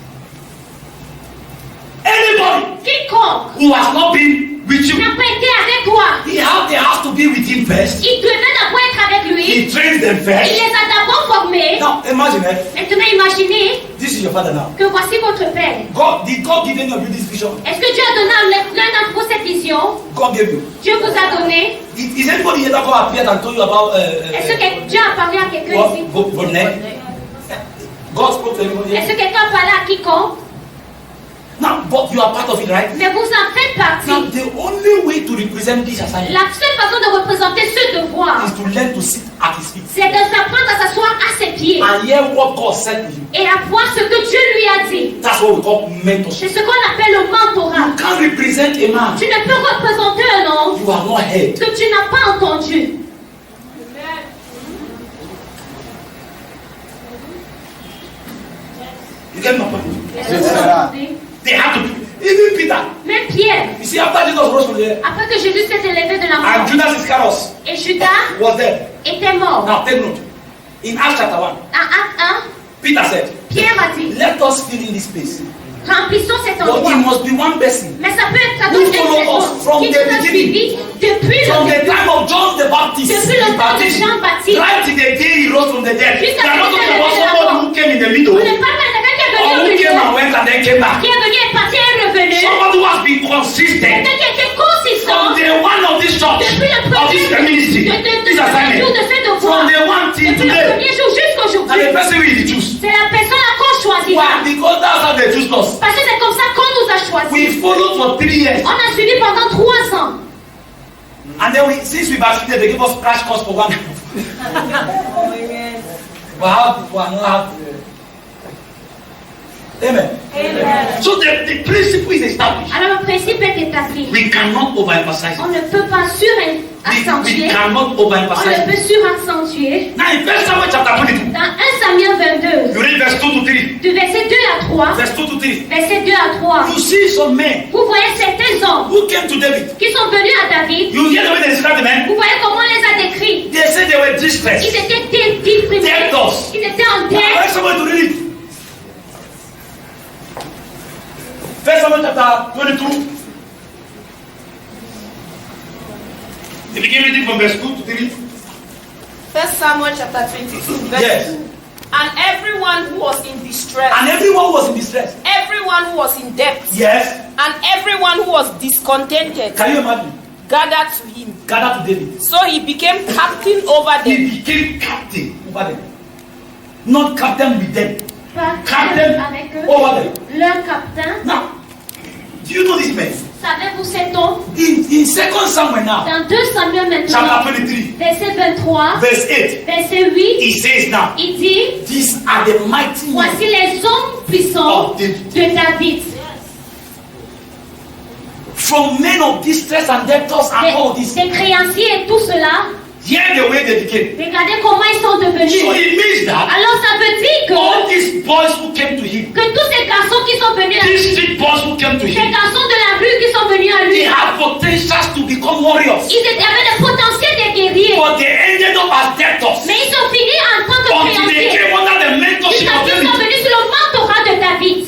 Speaker 4: Anybody
Speaker 2: Quiconque
Speaker 4: who has not been with you,
Speaker 2: n'a pas été avec toi,
Speaker 4: they have to be with him first.
Speaker 2: il devait d'abord être avec lui.
Speaker 4: He trains them
Speaker 2: Il
Speaker 4: first.
Speaker 2: les a d'abord formés.
Speaker 4: Now, imagine it.
Speaker 2: Maintenant, imaginez
Speaker 4: This is your father now.
Speaker 2: que voici votre père.
Speaker 4: Did God give any of you this vision?
Speaker 2: Est-ce que Dieu a donné à l'un d'entre vous cette vision?
Speaker 4: God gave you.
Speaker 2: Dieu vous a donné.
Speaker 4: Is anybody here that God appeared and told you about
Speaker 2: Est-ce que Dieu a parlé à quelqu'un ici?
Speaker 4: what neck? God spoke to anybody here?
Speaker 2: Est-ce que quelqu'un a parlé à quiconque?
Speaker 4: Now, but you are part of it, right?
Speaker 2: Mais vous en faites
Speaker 4: Now,
Speaker 2: partie.
Speaker 4: the only way to represent this assignment
Speaker 2: La seule façon de représenter ce devoir,
Speaker 4: is to learn to sit at his feet
Speaker 2: c'est de s'apprendre à s'asseoir à ses pieds
Speaker 4: and hear what God said to you.
Speaker 2: et à voir ce que Dieu lui a dit.
Speaker 4: That's what we call mentorship.
Speaker 2: C'est ce qu'on appelle le mentorat.
Speaker 4: You can't represent a man
Speaker 2: Tu ne peux représenter un homme
Speaker 4: you have not heard.
Speaker 2: que tu n'as pas entendu.
Speaker 4: You get my point?
Speaker 2: Est-ce que vous entendez?
Speaker 4: They have to be. Even Peter.
Speaker 2: Même Pierre,
Speaker 4: You see, after Jesus rose from the dead,
Speaker 2: après que Jésus s'est élevé de la
Speaker 4: and
Speaker 2: mort,
Speaker 4: Judas Iscariot
Speaker 2: et Judas
Speaker 4: was dead.
Speaker 2: était mort.
Speaker 4: Now, take note. In Acts chapter 1,
Speaker 2: En Acte
Speaker 4: Peter said,
Speaker 2: 1, Pierre a dit,
Speaker 4: let us fill in this space.
Speaker 2: remplissons cet
Speaker 4: But
Speaker 2: endroit.
Speaker 4: it must be one person.
Speaker 2: Mais ça peut être à
Speaker 4: Who
Speaker 2: d'autres
Speaker 4: follow us from
Speaker 2: qui
Speaker 4: the
Speaker 2: nous a
Speaker 4: beginning?
Speaker 2: suivis depuis
Speaker 4: From
Speaker 2: le
Speaker 4: the time of John the Baptist,
Speaker 2: Depuis le temps de Jean Baptiste.
Speaker 4: right to the day he rose from the dead. We
Speaker 2: Jusqu'à
Speaker 4: are not
Speaker 2: ce qu'il
Speaker 4: talking about
Speaker 2: se lève de la
Speaker 4: somebody
Speaker 2: mort.
Speaker 4: who came in the middle,
Speaker 2: On ne parle pas de quelqu'un qui est
Speaker 4: or who
Speaker 2: venu au
Speaker 4: came
Speaker 2: milieu,
Speaker 4: and went and then came back.
Speaker 2: qui est venu, est parti et est revenu.
Speaker 4: Somebody who has been consistent
Speaker 2: Quelqu'un qui était consistant
Speaker 4: from the one of this church,
Speaker 2: depuis le
Speaker 4: of this
Speaker 2: premier
Speaker 4: ministry, this
Speaker 2: jour
Speaker 4: assignment,
Speaker 2: de ce devoir.
Speaker 4: from the one till
Speaker 2: Depuis le
Speaker 4: today.
Speaker 2: premier jour
Speaker 4: And the
Speaker 2: jusqu'aujourd'hui.
Speaker 4: person will choose.
Speaker 2: C'est la personne qu'on choisira.
Speaker 4: Why? Because that's how they choose us.
Speaker 2: Parce que c'est comme ça qu'on nous a choisis.
Speaker 4: We followed for 3 years.
Speaker 2: On a suivi pendant 3 ans.
Speaker 4: And then since we backslided, they gave us crash course for 1 hour. Amen. So the principle is established.
Speaker 2: Alors le principe est établi.
Speaker 4: We cannot overemphasize
Speaker 2: On
Speaker 4: it.
Speaker 2: ne peut pas
Speaker 4: We
Speaker 2: suraccentuer.
Speaker 4: cannot
Speaker 2: On
Speaker 4: overemphasize
Speaker 2: ne peut
Speaker 4: it.
Speaker 2: suraccentuer.
Speaker 4: Now in 1 Samuel chapter 22,
Speaker 2: Dans 1 Samuel 22,
Speaker 4: you read verse 2 to 3.
Speaker 2: de verset 2 à 3,
Speaker 4: Verse 2 to 3.
Speaker 2: verset 2 à 3,
Speaker 4: You see some men
Speaker 2: vous voyez certains hommes
Speaker 4: who came to David.
Speaker 2: qui sont venus à David.
Speaker 4: You hear the way they describe the men?
Speaker 2: Vous voyez comment on les a décrits.
Speaker 4: They said they were distressed.
Speaker 2: Ils étaient déprimés.
Speaker 4: Debtors.
Speaker 2: Ils étaient en
Speaker 4: I
Speaker 2: dette.
Speaker 4: want somebody to read it. 1 Samuel chapter 22. You begin reading from verse 2 to 3.
Speaker 3: 1 Samuel chapter 22, verse
Speaker 4: Yes.
Speaker 3: 2. And everyone who was in distress,
Speaker 4: And everyone was in distress.
Speaker 3: everyone who was in debt,
Speaker 4: Yes.
Speaker 3: and everyone who was discontented
Speaker 4: Can you imagine?
Speaker 3: gathered to him.
Speaker 4: Gather to David.
Speaker 3: So he became captain over them.
Speaker 4: He became captain over them. Not captain with them.
Speaker 2: Pas
Speaker 4: Captain
Speaker 2: avec eux.
Speaker 4: over them.
Speaker 2: Leur capitaine.
Speaker 4: Now, do you know this man?
Speaker 2: Savez-vous cet homme?
Speaker 4: In 2 Samuel now,
Speaker 2: Dans 2 Samuel maintenant,
Speaker 4: chapter 23,
Speaker 2: verset 23,
Speaker 4: verse 8,
Speaker 2: verset 8,
Speaker 4: he says now,
Speaker 2: il dit,
Speaker 4: these are the mighty men.
Speaker 2: voici les hommes puissants
Speaker 4: Of David.
Speaker 2: de David.
Speaker 4: From men of distress and debtors and all this.
Speaker 2: Des créanciers et tout cela,
Speaker 4: Hear the way they became.
Speaker 2: regardez comment ils sont devenus.
Speaker 4: So it means that
Speaker 2: Alors ça veut dire
Speaker 4: all these boys who came to him,
Speaker 2: que tous ces garçons qui sont venus à lui,
Speaker 4: these street boys who came to
Speaker 2: ces
Speaker 4: him,
Speaker 2: garçons de la rue qui sont venus à
Speaker 4: they
Speaker 2: lui,
Speaker 4: had potentials to become warriors.
Speaker 2: avaient le potentiel des guerriers.
Speaker 4: But they ended up as debtors.
Speaker 2: Mais ils sont finis en tant que
Speaker 4: Until they
Speaker 2: créanciers.
Speaker 4: came under the mentorship
Speaker 2: Jusqu'à
Speaker 4: of
Speaker 2: ce qu'ils sont
Speaker 4: David.
Speaker 2: venus sur le mentorat de David.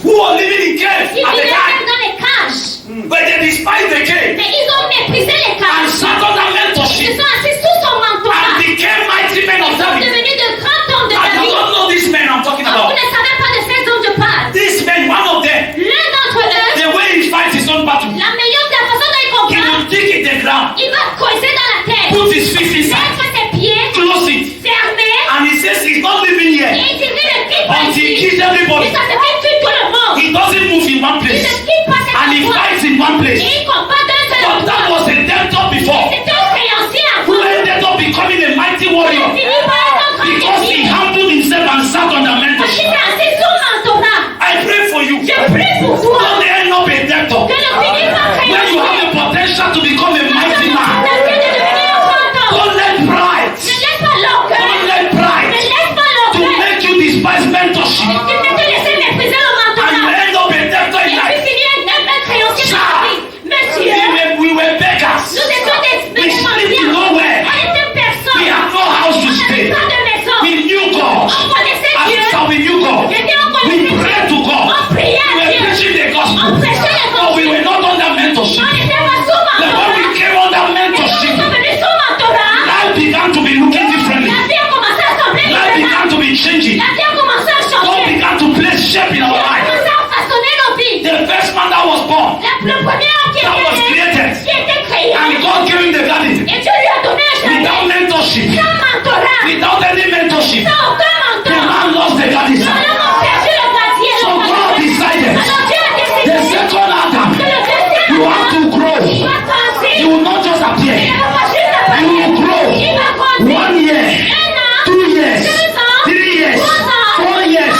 Speaker 4: Who were living in caves
Speaker 2: Ils
Speaker 4: at the
Speaker 2: vivaient
Speaker 4: time.
Speaker 2: dans les cages.
Speaker 4: But they despised the cave
Speaker 2: Mais ils ont méprisé les
Speaker 4: and
Speaker 2: cages.
Speaker 4: sat under
Speaker 2: Ils
Speaker 4: mentorship
Speaker 2: sont assis sous son mentorat.
Speaker 4: and became mighty men of
Speaker 2: Ils sont
Speaker 4: David.
Speaker 2: devenus de grands hommes de
Speaker 4: And you
Speaker 2: David.
Speaker 4: don't know these men I'm talking
Speaker 2: Vous
Speaker 4: about.
Speaker 2: ne savez pas de ces hommes je parle.
Speaker 4: These men, one of them,
Speaker 2: L'un d'entre eux,
Speaker 4: the way he fights his own battle,
Speaker 2: la meilleure de la façon dont il
Speaker 4: he
Speaker 2: comprend,
Speaker 4: will dig in the ground,
Speaker 2: il va creuser dans la terre,
Speaker 4: put his feet inside,
Speaker 2: mettre ses pieds,
Speaker 4: close it,
Speaker 2: fermer,
Speaker 4: and he says he's not living
Speaker 2: et
Speaker 4: here
Speaker 2: il dit ne quitte pas
Speaker 4: until he
Speaker 2: ici.
Speaker 4: kills everybody.
Speaker 2: Jusqu'à ce qu'il tue tout le monde.
Speaker 4: He doesn't move in one
Speaker 2: Il
Speaker 4: place
Speaker 2: ne quitte pas cet
Speaker 4: and he
Speaker 2: endroit.
Speaker 4: fights in one
Speaker 2: Et
Speaker 4: place.
Speaker 2: il combat d'un seul
Speaker 4: But that
Speaker 2: endroit.
Speaker 4: was a debtor before
Speaker 2: C'était un créancier
Speaker 4: who
Speaker 2: avant.
Speaker 4: ended up becoming a mighty
Speaker 2: pour toi.
Speaker 1: Don't end up a debtor.
Speaker 2: Que ne finis pas
Speaker 1: When you have a potential to become a mighty man, don't let pride, don't let pride to make you despise mentorship. And you end up a debtor in life. We were beggars. We sleep nowhere. We have no house to stay. We knew God. After we knew God, we prayed to God. We were preaching the gospel. But we were not under mentorship. But when we came under mentorship, life began to be looking differently. Life began to be changing. God began to place shape in our life. The first man that was born, that was created, and God gave him the garden without mentorship, without any mentorship. The man lost the garden. So God decided, the second Adam, you have to grow. You will not just appear. You will grow. 1 year, 2 years, 3 years, 4 years,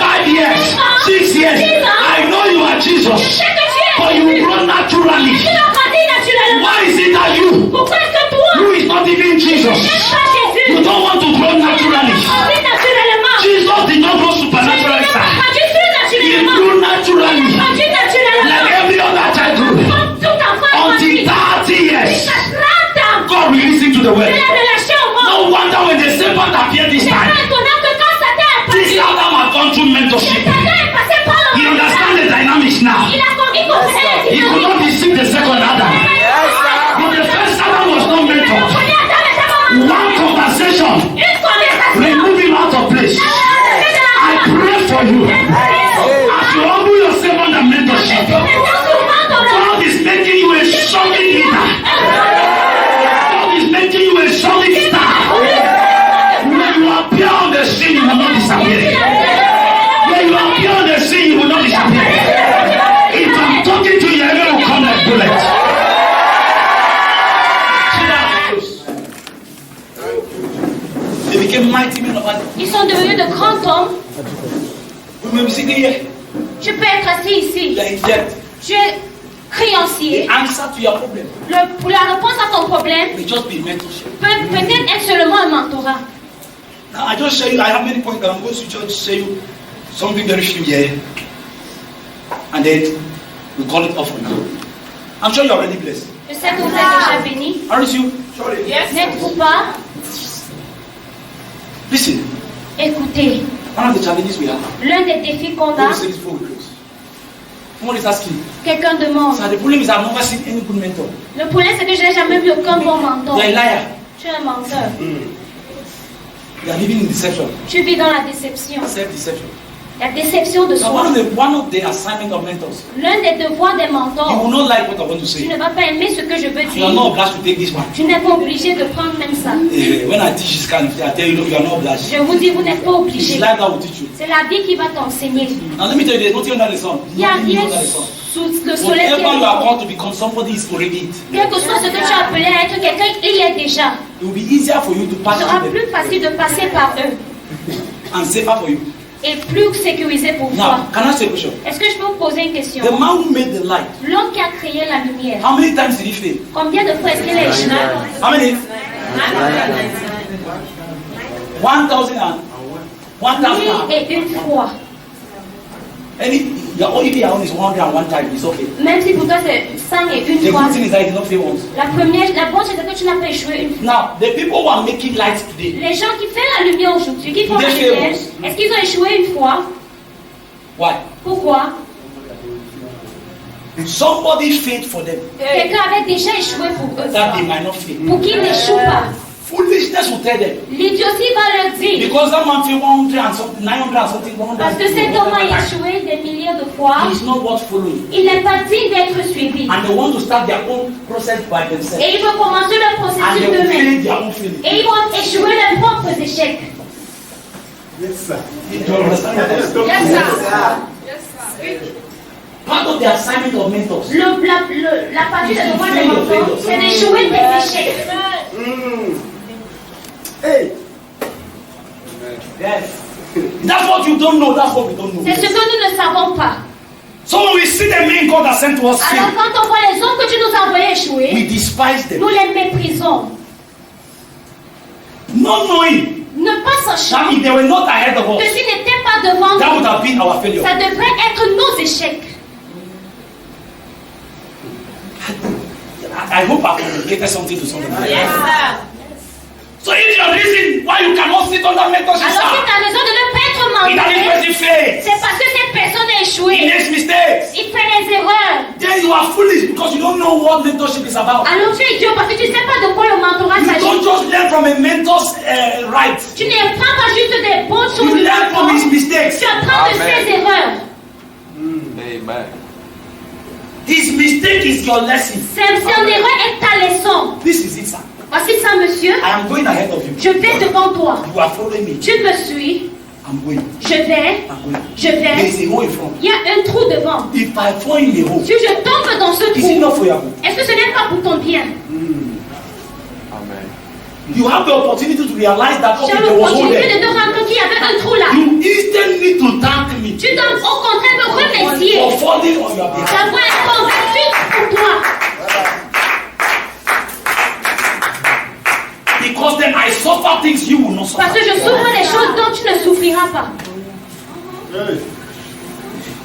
Speaker 1: 5 years, 6 years. I know you are Jesus, but you will grow naturally. Why is it that you, who is not even Jesus, you don't want to grow naturally? Jesus did not grow supernaturally, sir. He grew naturally, like every other child grew. Until 30 years, God released him to the world. No wonder when the serpent appeared this time, this Adam had gone through mentorship. He understands the dynamics now. He could not deceive the second Adam. But the first Adam was not mentored. One conversation remove him out of place. I pray for you. As you humble yourself under mentorship, God is making you a solid leader. God is making you a solid star. When you appear on the scene, you will not disappear. When you appear on the scene, you will not disappear. If I'm talking to you, everyone will come like bullets. They became mighty men of valor.
Speaker 2: Ils sont devenus de grands hommes.
Speaker 1: We may be sitting here.
Speaker 2: Je peux être assis ici.
Speaker 1: You are in debt.
Speaker 2: Tu es créancier.
Speaker 1: The answer to your problem
Speaker 2: Pour la réponse à ton problème
Speaker 1: may just be mentorship.
Speaker 2: peut-être être seulement un mentorat.
Speaker 1: Now I just show you. I have many points, but I'm going to just show you something very few here, and then we call it off for now. I'm sure you're already blessed.
Speaker 2: Je sais que vous êtes déjà bénis.
Speaker 1: Aren't you?
Speaker 3: Yes.
Speaker 2: N'êtes-vous pas?
Speaker 1: Listen.
Speaker 2: Écoutez,
Speaker 1: One of the challenges we have.
Speaker 2: l'un des défis qu'on
Speaker 1: Let
Speaker 2: a,
Speaker 1: me say this before we close. Someone is asking.
Speaker 2: quelqu'un demande.
Speaker 1: So the problem is I've never seen any good mentor.
Speaker 2: Le problème, c'est que je n'ai jamais vu aucun bon mentor.
Speaker 1: You're a liar.
Speaker 2: Tu es un menteur.
Speaker 1: You are living in deception.
Speaker 2: Tu vis dans la déception.
Speaker 1: Self-deception.
Speaker 2: La déception de
Speaker 1: So
Speaker 2: soi.
Speaker 1: one of the assignment of mentors.
Speaker 2: L'un des devoirs des
Speaker 1: You
Speaker 2: mentors,
Speaker 1: will not like what I want to
Speaker 2: tu
Speaker 1: say.
Speaker 2: ne vas pas aimer ce que je veux
Speaker 1: You are
Speaker 2: dire.
Speaker 1: not obliged to take this one.
Speaker 2: Tu n'es pas obligé de prendre même ça.
Speaker 1: When I teach this kind of thing, I tell you, no, you are not obliged.
Speaker 2: Je vous dis, vous n'êtes pas
Speaker 1: It's
Speaker 2: obligé.
Speaker 1: life that will teach you.
Speaker 2: C'est la vie qui va t'enseigner.
Speaker 1: Now let me tell you, there's nothing under the sun.
Speaker 2: Il n'y a
Speaker 1: Nothing
Speaker 2: rien
Speaker 1: under the sun.
Speaker 2: sous le soleil qui
Speaker 1: Whatever you are
Speaker 2: est.
Speaker 1: called to become, somebody is already it.
Speaker 2: Quel que soit ce que tu as appelé à être quelqu'un, il est déjà.
Speaker 1: It will be easier for you to pass
Speaker 2: Ce sera
Speaker 1: through
Speaker 2: plus
Speaker 1: them
Speaker 2: facile de passer par eux
Speaker 1: and safer for you.
Speaker 2: et plus sécurisé pour toi.
Speaker 1: Now, can I ask you a question?
Speaker 2: Est-ce que je peux vous poser une question?
Speaker 1: The man who made the light,
Speaker 2: L'homme qui a créé la lumière,
Speaker 1: how many times did he fail?
Speaker 2: combien de fois est-ce qu'il a échoué?
Speaker 1: How many? 1,000 and 1,000.
Speaker 2: Mille et une fois.
Speaker 1: Any, your if your own is 101 times, it's okay.
Speaker 2: Même si pour toi c'est 100 et
Speaker 1: The
Speaker 2: une fois.
Speaker 1: good thing is that he did not fail once.
Speaker 2: La bonne chose c'est que tu n'as pas échoué une fois.
Speaker 1: Now, the people who are making lights today,
Speaker 2: Les gens qui font la lumière aujourd'hui, qui font la
Speaker 1: Des
Speaker 2: lumière,
Speaker 1: fails.
Speaker 2: est-ce qu'ils ont échoué une fois?
Speaker 1: why?
Speaker 2: Pourquoi?
Speaker 1: Somebody failed for them
Speaker 2: Quelqu'un avait déjà échoué pour eux.
Speaker 1: that they might not fail.
Speaker 2: Pour qu'ils n'échouent pas.
Speaker 1: Foolishness will tell them.
Speaker 2: L'idiotie va leur dire.
Speaker 1: Because that man failed 100 and something, 900 and something, 100.
Speaker 2: Parce que cet homme a échoué des milliers de fois.
Speaker 1: He is not worth following.
Speaker 2: Il n'est pas digne d'être suivi.
Speaker 1: And they want to start their own process by themselves.
Speaker 2: Et ils vont commencer leur
Speaker 1: And
Speaker 2: processus
Speaker 1: they will
Speaker 2: d'eux-mêmes.
Speaker 1: fail their own feeling.
Speaker 2: Et ils vont échouer leurs propres échecs.
Speaker 5: Yes, sir.
Speaker 1: Do you understand what I'm saying?
Speaker 3: Yes, sir.
Speaker 1: Part of the assignment of mentors.
Speaker 2: La partie de devoir des mentors, c'est d'échouer des échecs.
Speaker 5: Hey.
Speaker 1: Yes. That's what you don't know. That's what we don't know.
Speaker 2: C'est ce que nous ne savons pas.
Speaker 4: So when we see the men God has sent to us
Speaker 2: Alors
Speaker 4: fail,
Speaker 2: quand on voit les hommes que tu nous as envoyés
Speaker 4: we
Speaker 2: échouer,
Speaker 4: despise them.
Speaker 2: nous les méprisons.
Speaker 4: Not knowing
Speaker 2: Ne pas sachant
Speaker 4: that if they were not ahead of
Speaker 2: que
Speaker 4: us,
Speaker 2: s'ils n'étaient pas devant
Speaker 4: that would
Speaker 2: nous,
Speaker 4: have been our failure.
Speaker 2: ça devrait être nos échecs.
Speaker 4: I hope I've communicated something to somebody.
Speaker 3: Yes, sir.
Speaker 4: So if your reason why you cannot sit under mentorship,
Speaker 2: Alors si tu as raison de ne pas être
Speaker 4: if that
Speaker 2: mentoré,
Speaker 4: person fails,
Speaker 2: c'est parce que cette personne a
Speaker 4: he
Speaker 2: échoué.
Speaker 4: makes mistakes,
Speaker 2: Il fait des erreurs.
Speaker 4: then you are foolish because you don't know what mentorship is about.
Speaker 2: Alors tu es idiot parce que tu ne sais pas de quoi le mentorat
Speaker 4: You don't
Speaker 2: s'agit.
Speaker 4: just learn from a mentor's right.
Speaker 2: Tu n'apprends pas juste des bonnes choses
Speaker 4: You
Speaker 2: du
Speaker 4: learn from his
Speaker 2: mentor.
Speaker 4: mistakes.
Speaker 2: Tu apprends de
Speaker 6: Amen.
Speaker 2: ses erreurs.
Speaker 6: Amen.
Speaker 4: His mistake is your lesson.
Speaker 2: Son erreur est ta leçon.
Speaker 4: This is it, sir.
Speaker 2: Voici ça, monsieur.
Speaker 4: I am going ahead of you.
Speaker 2: Je vais devant toi.
Speaker 4: You are following me.
Speaker 2: Tu me suis.
Speaker 4: I'm going.
Speaker 2: Je vais.
Speaker 4: I'm going.
Speaker 2: Je
Speaker 4: There
Speaker 2: vais.
Speaker 4: is a hole in front.
Speaker 2: Il y a un trou devant.
Speaker 4: If I fall in the hole,
Speaker 2: Si je tombe dans ce
Speaker 4: is it
Speaker 2: trou,
Speaker 4: not for your good?
Speaker 2: est-ce que ce n'est pas pour ton bien?
Speaker 6: Amen.
Speaker 4: You have the opportunity to realize that
Speaker 2: J'ai
Speaker 4: okay, there was hole
Speaker 2: l'opportunité de
Speaker 4: there.
Speaker 2: te rendre compte qu'il y avait un trou là.
Speaker 4: You instead need to thank me
Speaker 2: Tu dois au contraire me remercier
Speaker 4: for falling on your behalf.
Speaker 2: d'avoir été convaincu pour toi.
Speaker 4: Because then I suffer things you will not
Speaker 2: Parce
Speaker 4: suffer.
Speaker 2: que je souffre des choses dont tu ne souffriras pas.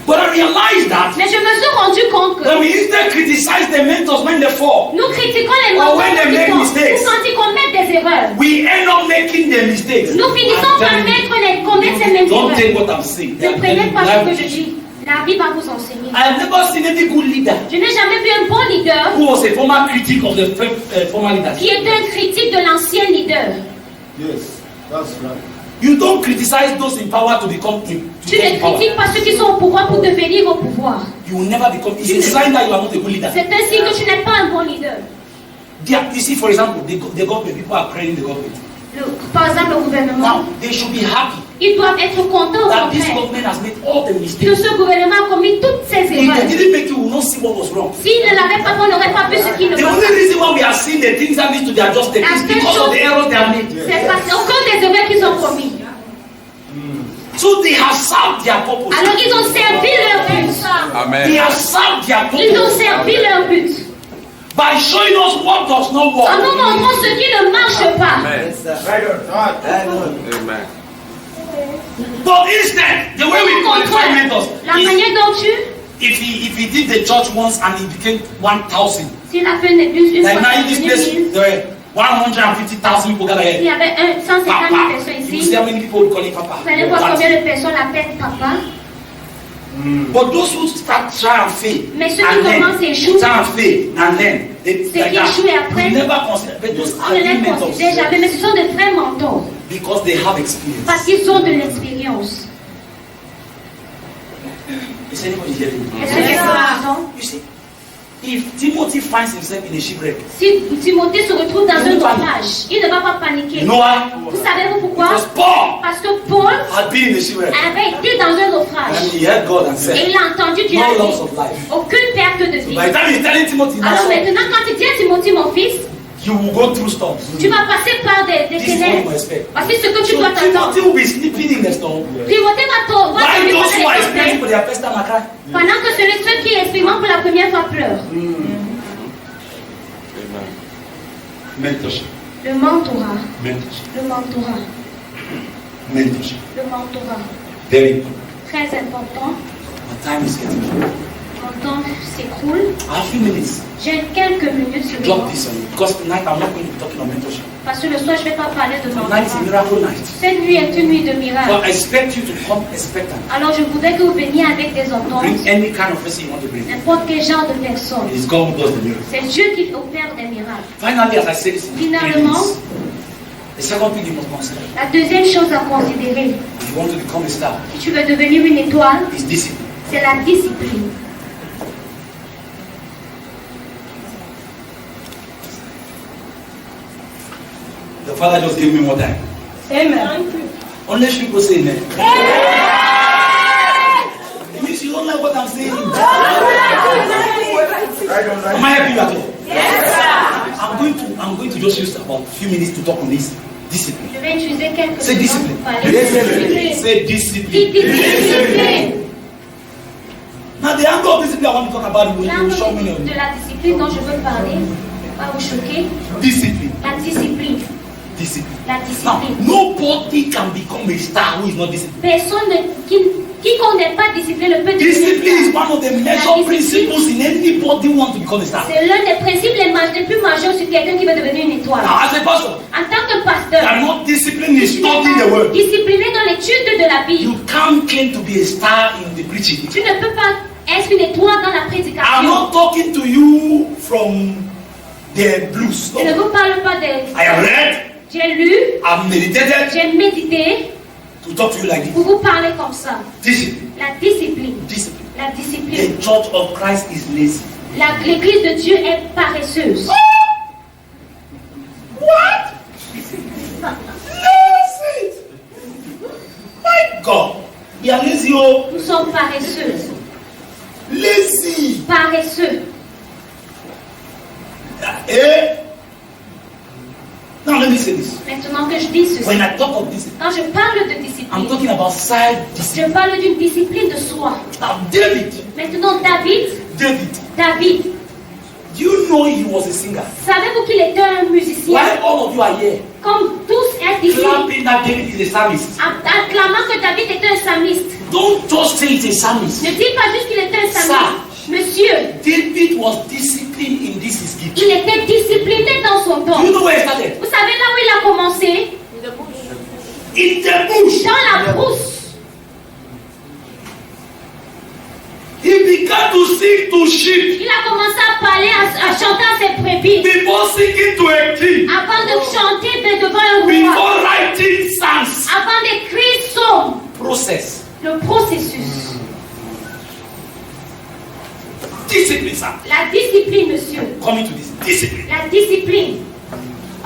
Speaker 4: But I realized that
Speaker 2: Mais je me suis rendu compte que
Speaker 4: when we instead criticize the mentors when they fall,
Speaker 2: nous critiquons les
Speaker 4: Or
Speaker 2: mentors
Speaker 4: when they make
Speaker 2: ou
Speaker 4: mistakes.
Speaker 2: quand ils commettent des erreurs.
Speaker 4: we end up making the mistakes.
Speaker 2: Nous finissons par commettre ces mêmes
Speaker 4: Don't
Speaker 2: erreurs.
Speaker 4: take what I'm saying.
Speaker 2: Ne prenez pas ce que je dis. La Bible va vous enseigner.
Speaker 4: I have never seen any good leader
Speaker 2: Je n'ai jamais vu un bon leader
Speaker 4: who was a former critic of the former leadership.
Speaker 2: qui était un critique de l'ancien leader.
Speaker 5: Yes, that's right.
Speaker 4: You don't criticize those in power to become to
Speaker 2: Tu
Speaker 4: get
Speaker 2: ne
Speaker 4: in power.
Speaker 2: critiques pas ceux qui sont au pouvoir pour devenir au pouvoir.
Speaker 4: You will never become. It's a sign that you are not a good leader.
Speaker 2: C'est un signe que tu n'es pas un bon leader.
Speaker 4: You see, for example, the government, people are praying the government.
Speaker 2: Par exemple, le gouvernement,
Speaker 4: Now, they should be happy
Speaker 2: ils doivent être contents au
Speaker 4: that this
Speaker 2: contraire
Speaker 4: government has made all the
Speaker 2: que
Speaker 4: mistakes.
Speaker 2: ce gouvernement a commis toutes ces
Speaker 4: If they
Speaker 2: erreurs.
Speaker 4: didn't make it, we will not see what was wrong.
Speaker 2: S'il ne l'avait pas fait, on n'aurait pas vu ce qu'il ne
Speaker 4: The
Speaker 2: va
Speaker 4: only
Speaker 2: pas.
Speaker 4: reason why we are seeing the things that need to be adjusted is because of the errors they have made.
Speaker 2: C'est parce qu'au cause des erreurs qu'ils ont commis.
Speaker 4: So they have served their purpose.
Speaker 2: Alors ils ont servi leur but.
Speaker 4: They
Speaker 6: Amen.
Speaker 4: have served their
Speaker 2: Ils ont
Speaker 4: purpose
Speaker 2: servi leur but.
Speaker 4: by showing us what does not
Speaker 2: En
Speaker 4: work.
Speaker 2: nous montrant ce qui ne marche pas.
Speaker 6: Amen. Amen.
Speaker 4: But instead, the way we
Speaker 2: Au
Speaker 4: qualify
Speaker 2: contraire,
Speaker 4: mentors
Speaker 2: la
Speaker 4: is
Speaker 2: manière dont tu,
Speaker 4: if he did the church once and he became 1,000.
Speaker 2: s'il a fait une église une
Speaker 4: Like
Speaker 2: fois,
Speaker 4: now in this place,
Speaker 2: il
Speaker 4: there were 150,000 people gathered
Speaker 2: y
Speaker 4: here.
Speaker 2: avait 150 000
Speaker 4: Papa.
Speaker 2: personnes
Speaker 4: You
Speaker 2: ici.
Speaker 4: see how many people would call him Papa?
Speaker 2: Vous allez voir combien de personnes l'appellent papa.
Speaker 4: But those who start try and fail,
Speaker 2: Mais ceux qui
Speaker 4: and
Speaker 2: commencent
Speaker 4: then
Speaker 2: et échouent,
Speaker 4: try and fail, and then they,
Speaker 2: Ceux
Speaker 4: like
Speaker 2: qui
Speaker 4: that,
Speaker 2: échouent et après,
Speaker 4: we never consider. But those
Speaker 2: je
Speaker 4: are
Speaker 2: ne
Speaker 4: the
Speaker 2: les
Speaker 4: mentors
Speaker 2: considère jamais, mais ce sont de vrais mentors.
Speaker 4: because they have experience.
Speaker 2: Parce qu'ils ont de l'expérience.
Speaker 4: Is anybody hearing me?
Speaker 2: Est-ce que quelqu'un m'entend?
Speaker 4: You see, if Timothy finds himself in a shipwreck,
Speaker 2: Si Timothée se retrouve dans un naufrage, il ne va pas paniquer.
Speaker 4: you know why?
Speaker 2: Vous savez pourquoi?
Speaker 4: Because Paul
Speaker 2: Parce que Paul
Speaker 4: had been in a shipwreck
Speaker 2: avait été dans un
Speaker 4: and
Speaker 2: naufrage.
Speaker 4: he heard God and
Speaker 2: Et
Speaker 4: said,
Speaker 2: il a entendu Dieu
Speaker 4: no
Speaker 2: dire
Speaker 4: loss of life.
Speaker 2: aucune perte de vie.
Speaker 4: By the time he's telling Timothy, now,
Speaker 2: Alors
Speaker 4: son,
Speaker 2: maintenant, quand il dit à Timothée, mon fils,
Speaker 4: you will go through storms.
Speaker 2: tu vas passer par des
Speaker 4: This is what you
Speaker 2: ténèbres.
Speaker 4: expect.
Speaker 2: Voici ce que tu
Speaker 4: So
Speaker 2: dois t'attendre.
Speaker 4: Timothy will be sleeping in the storm.
Speaker 2: Timothée va
Speaker 4: Why
Speaker 2: dormir
Speaker 4: those who are
Speaker 2: pendant
Speaker 4: experiencing
Speaker 2: les
Speaker 4: for their first time are crying?
Speaker 2: pendant que ceux qui expérimentent pour la première fois pleurent.
Speaker 6: Amen.
Speaker 1: Mentorship.
Speaker 2: Le mentorat,
Speaker 1: Mentorship.
Speaker 2: le mentorat,
Speaker 1: Mentorship.
Speaker 2: le mentorat.
Speaker 1: Very important.
Speaker 2: Très important.
Speaker 4: My time is getting short.
Speaker 2: Mon temps s'écroule.
Speaker 4: I have a few minutes.
Speaker 2: J'ai quelques minutes sur
Speaker 4: Drop
Speaker 2: moi.
Speaker 4: this on you because tonight I'm not going to be talking on mentorship.
Speaker 2: Parce que le soir, je ne vais pas parler de
Speaker 4: Tonight is a
Speaker 2: mentorat.
Speaker 4: miracle night.
Speaker 2: Cette nuit est une nuit de miracle.
Speaker 4: But I expect you to come expectant.
Speaker 2: Alors je voudrais que vous veniez avec des ententes.
Speaker 4: Bring any kind of person you want to bring.
Speaker 2: N'importe quel genre de personne.
Speaker 4: It is God who does the miracle.
Speaker 2: C'est Dieu qui opère des miracles.
Speaker 4: Finally, as I said this, in three
Speaker 2: Finalement,
Speaker 4: minutes, the second thing you must consider
Speaker 2: la deuxième chose à considérer,
Speaker 4: if you want to become a star
Speaker 2: si tu veux devenir une étoile,
Speaker 4: is discipline.
Speaker 2: c'est la discipline.
Speaker 4: The Father just gave me more time.
Speaker 3: Amen.
Speaker 4: Unless people say amen. It means you don't like what I'm saying. Am I helping you at all?
Speaker 3: Yes, sir.
Speaker 4: I'm going to just use about a few minutes to talk on this discipline.
Speaker 2: Je vais utiliser quelques
Speaker 4: Say
Speaker 2: secondes
Speaker 4: discipline.
Speaker 2: pour parler de discipline.
Speaker 4: Say discipline.
Speaker 2: Discipline.
Speaker 4: Now the angle of discipline I want to talk about will show many of
Speaker 2: De
Speaker 4: you.
Speaker 2: la discipline dont je veux parler, pas vous choquer.
Speaker 4: Discipline.
Speaker 2: La discipline.
Speaker 4: Discipline.
Speaker 2: La
Speaker 4: Now,
Speaker 2: discipline.
Speaker 4: nobody can become a star who is not disciplined.
Speaker 2: Quiconque n'est pas discipliné ne peut
Speaker 4: Discipline is
Speaker 2: devenir
Speaker 4: one of the major principles in anybody who wants to become a star.
Speaker 2: C'est l'un des principes les plus majeurs sur quelqu'un qui veut devenir une étoile.
Speaker 4: Now, as a pastor,
Speaker 2: En tant que
Speaker 4: you
Speaker 2: pasteur,
Speaker 4: are not disciplined in
Speaker 2: tu n'es
Speaker 4: studying the
Speaker 2: pas
Speaker 4: word.
Speaker 2: discipliné dans l'étude de la Bible.
Speaker 4: You can't claim to be a star in the preaching.
Speaker 2: Tu ne peux pas être une étoile dans la
Speaker 4: I'm
Speaker 2: prédication.
Speaker 4: not talking to you from the blues.
Speaker 2: Je ne
Speaker 4: No.
Speaker 2: vous parle pas de...
Speaker 4: I have read,
Speaker 2: J'ai lu,
Speaker 4: I've meditated
Speaker 2: j'ai médité
Speaker 4: to talk to you like this.
Speaker 2: pour vous parler comme ça.
Speaker 4: Discipline.
Speaker 2: La discipline.
Speaker 4: Discipline.
Speaker 2: La discipline.
Speaker 4: The church of Christ is lazy.
Speaker 2: L'église de Dieu est paresseuse.
Speaker 4: What? Lazy. My God. You are lazy, oh.
Speaker 2: Nous sommes paresseuses.
Speaker 4: Lazy.
Speaker 2: Paresseux.
Speaker 4: Eh? Now let me say this.
Speaker 2: Maintenant que je dis ceci,
Speaker 4: When I talk of discipline,
Speaker 2: quand je parle de
Speaker 4: I'm
Speaker 2: discipline,
Speaker 4: talking about self-discipline.
Speaker 2: je parle d'une discipline de soi.
Speaker 4: Now David,
Speaker 2: Maintenant, David,
Speaker 4: do you know he was a singer?
Speaker 2: savez-vous qu'il était un musicien?
Speaker 4: Why all of you are here
Speaker 2: Comme tous est ici,
Speaker 4: clapping that David is a psalmist?
Speaker 2: acclamant que David était un psalmiste.
Speaker 4: Don't just say it's a psalmist.
Speaker 2: Ne dis pas juste qu'il était un
Speaker 4: Ça.
Speaker 2: psalmiste. Monsieur,
Speaker 4: David was disciplined in this his gift.
Speaker 2: il était discipliné dans son
Speaker 4: Do you
Speaker 2: don.
Speaker 4: know where he started?
Speaker 2: Vous savez là où il a commencé?
Speaker 4: In the bush.
Speaker 2: Dans la brousse.
Speaker 4: He began to sing to sheep
Speaker 2: Il a commencé à parler, à chanter à ses brebis.
Speaker 4: before singing to a king,
Speaker 2: Avant de chanter devant un roi.
Speaker 4: before writing songs.
Speaker 2: Avant d'écrire son.
Speaker 4: Process.
Speaker 2: Le processus.
Speaker 4: Discipline, sir.
Speaker 2: La discipline, monsieur.
Speaker 4: Coming to this. Discipline.
Speaker 2: La discipline.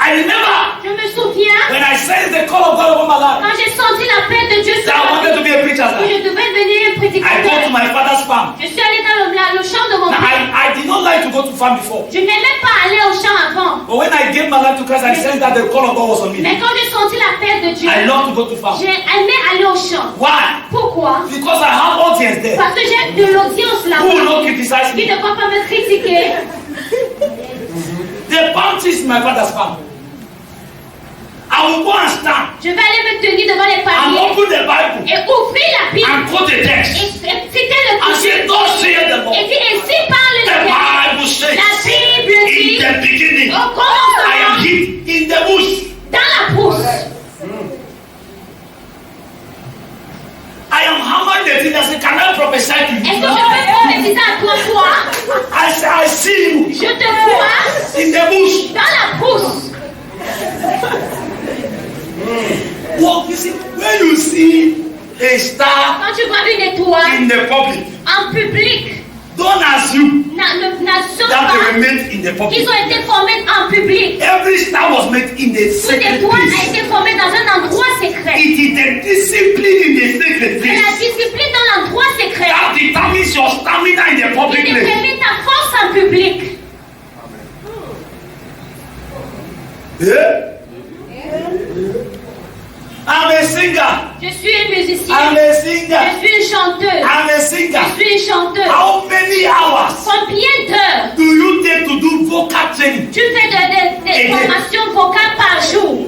Speaker 4: I remember
Speaker 2: Je me souviens
Speaker 4: when I sensed the call of God over my life
Speaker 2: quand j'ai senti l'appel de Dieu sur
Speaker 4: that I
Speaker 2: ma
Speaker 4: wanted to
Speaker 2: vie,
Speaker 4: be a preacher.
Speaker 2: que je devais devenir un
Speaker 4: I go to
Speaker 2: prédicateur.
Speaker 4: my father's farm.
Speaker 2: Je suis allée dans le champ de mon
Speaker 4: Now,
Speaker 2: père.
Speaker 4: I did not like to go to farm before.
Speaker 2: Je n'aimais pas aller au champ avant.
Speaker 4: But when I gave my life to Christ, I sensed that the call of God was on me.
Speaker 2: Mais quand j'ai senti l'appel de Dieu,
Speaker 4: I love to go to farm.
Speaker 2: j'ai aimé aller au champ.
Speaker 4: Why?
Speaker 2: Pourquoi?
Speaker 4: Because I have audience there
Speaker 2: Parce que j'ai de l'audience
Speaker 4: who will not
Speaker 2: là-bas
Speaker 4: criticize
Speaker 2: qui
Speaker 4: me.
Speaker 2: ne va pas me critiquer.
Speaker 4: The bounties in my father's farm. I will go and stand
Speaker 2: Je vais aller me tenir devant les
Speaker 4: and
Speaker 2: paliers
Speaker 4: open the Bible
Speaker 2: et ouvrir la Bible
Speaker 4: and quote the
Speaker 2: et
Speaker 4: text
Speaker 2: citer le
Speaker 4: and say,
Speaker 2: couplet.
Speaker 4: "Thus saith the Lord."
Speaker 2: Et dit, ainsi parle
Speaker 4: The
Speaker 2: l'Éternel.
Speaker 4: Bible says,
Speaker 2: La Bible
Speaker 4: "In
Speaker 2: dit,
Speaker 4: the beginning,
Speaker 2: au
Speaker 4: I am
Speaker 2: commencement,
Speaker 4: hid in the bush.
Speaker 2: dans la brousse.
Speaker 4: I am hammered the thing that say, can I prophesy to
Speaker 2: Est-ce que
Speaker 4: you?"
Speaker 2: je peux prophétiser à toi?
Speaker 4: I say, "I see you
Speaker 2: Je te vois
Speaker 4: in the bush."
Speaker 2: dans la brousse.
Speaker 4: Well, you see, when you see a star
Speaker 2: Quand tu vois une étoile
Speaker 4: in the public,
Speaker 2: en public,
Speaker 4: don't assume
Speaker 2: n'assume
Speaker 4: that they were
Speaker 2: pas
Speaker 4: made in the
Speaker 2: qu'ils
Speaker 4: public.
Speaker 2: ont été formés en public.
Speaker 4: Every star was made in the
Speaker 2: Toute
Speaker 4: secret
Speaker 2: étoile a
Speaker 4: place.
Speaker 2: été formée dans un endroit secret.
Speaker 4: It is the discipline in the secret
Speaker 2: C'est la
Speaker 4: place
Speaker 2: discipline dans l'endroit secret
Speaker 4: that determines your stamina in the
Speaker 2: qui
Speaker 4: public place.
Speaker 2: détermine ta force en public.
Speaker 4: Yeah? I'm a singer.
Speaker 2: Je suis une musicienne.
Speaker 4: I'm a singer.
Speaker 2: Je suis une chanteuse.
Speaker 4: I'm a singer.
Speaker 2: Je suis une chanteuse.
Speaker 4: How many hours
Speaker 2: Combien d'heures
Speaker 4: do you take to do vocal training?
Speaker 2: tu fais des formations vocales par jour?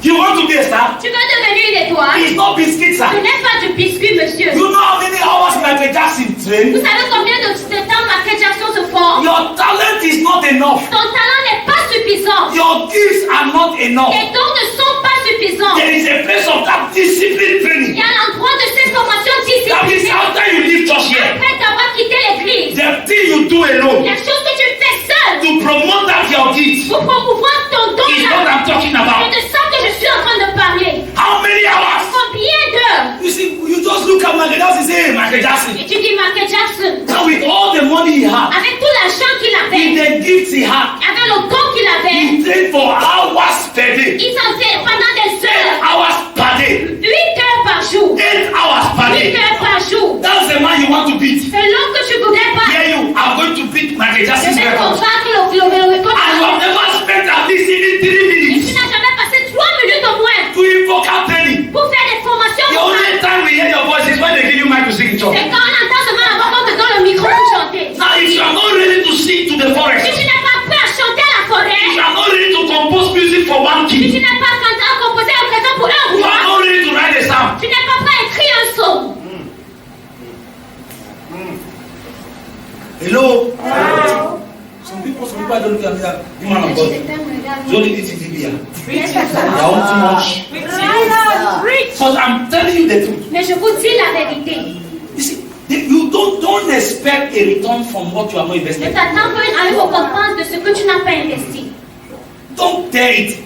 Speaker 4: You want to be a star?
Speaker 2: Tu veux devenir une étoile?
Speaker 4: It's not biscuit,
Speaker 2: Ce
Speaker 4: sir.
Speaker 2: n'est pas du biscuit, monsieur.
Speaker 4: You know how many hours Michael Jackson
Speaker 2: Vous
Speaker 4: trained?
Speaker 2: savez combien de temps Michael Jackson se forme?
Speaker 4: Your talent is not enough.
Speaker 2: Ton talent n'est pas suffisant.
Speaker 4: Your gifts are not enough.
Speaker 2: Tes dons ne sont pas suffisants.
Speaker 4: There is a place of that discipline
Speaker 2: Il
Speaker 4: training.
Speaker 2: y a l'endroit de cette formation
Speaker 4: That is
Speaker 2: disciplinée.
Speaker 4: after you leave church here.
Speaker 2: Après t'avoir quitté l'église,
Speaker 4: The thing you do alone
Speaker 2: la chose que tu fais seul
Speaker 4: to promote that your gift
Speaker 2: pour promouvoir ton don
Speaker 4: is what
Speaker 2: là,
Speaker 4: I'm talking
Speaker 2: c'est
Speaker 4: about.
Speaker 2: de ça que je suis en train de parler.
Speaker 4: How many hours?
Speaker 2: Combien d'heures?
Speaker 4: You see, you just look at Michael Jackson and say, "Hey, Michael Jackson."
Speaker 2: Et tu dis Michael Jackson,
Speaker 4: Now with all the money he had,
Speaker 2: avec tout l'argent qu'il
Speaker 4: with
Speaker 2: avait,
Speaker 4: the gifts he had,
Speaker 2: avec le don qu'il avait,
Speaker 4: he trained for hours per day,
Speaker 2: il s'entraîne pendant des
Speaker 4: 10
Speaker 2: heures,
Speaker 4: hours per day,
Speaker 2: 8 heures par jour,
Speaker 4: 8 hours per
Speaker 2: 8
Speaker 4: day.
Speaker 2: heures par jour.
Speaker 4: That's the man you want to beat.
Speaker 2: C'est l'homme que tu voudrais pas.
Speaker 4: Here you are going to beat Michael
Speaker 2: Je
Speaker 4: Jackson's
Speaker 2: vais
Speaker 4: record.
Speaker 2: combattre le record.
Speaker 4: And you have never spent at least even 3
Speaker 2: Et tu
Speaker 4: minutes
Speaker 2: n'as jamais passé 3 minutes au moins
Speaker 4: doing vocal training.
Speaker 2: pour faire des formations
Speaker 4: The only
Speaker 2: vocales.
Speaker 4: time we hear your voice is when they give you mic to sing in church.
Speaker 2: C'est quand on entend
Speaker 1: sing to the forest,
Speaker 2: Si tu n'es pas prêt à chanter à la
Speaker 1: if
Speaker 2: forêt,
Speaker 1: you are not ready to compose music for one
Speaker 2: si tu
Speaker 1: king,
Speaker 2: n'es pas prêt à composer un présent pour un
Speaker 1: you are
Speaker 2: roi,
Speaker 1: not ready to write a psalm.
Speaker 2: tu n'es pas prêt à écrire un psaume.
Speaker 4: Hello? Some people don't look at me like, you man of God. You only need to be here. You are on too much. But I'm telling you the truth.
Speaker 2: Mais je vous dis la vérité.
Speaker 4: You see, you don't expect a return from what you are not
Speaker 2: Ne
Speaker 4: investing.
Speaker 2: t'attends pas à une récompense de ce que tu n'as pas investi.
Speaker 4: Don't tell it.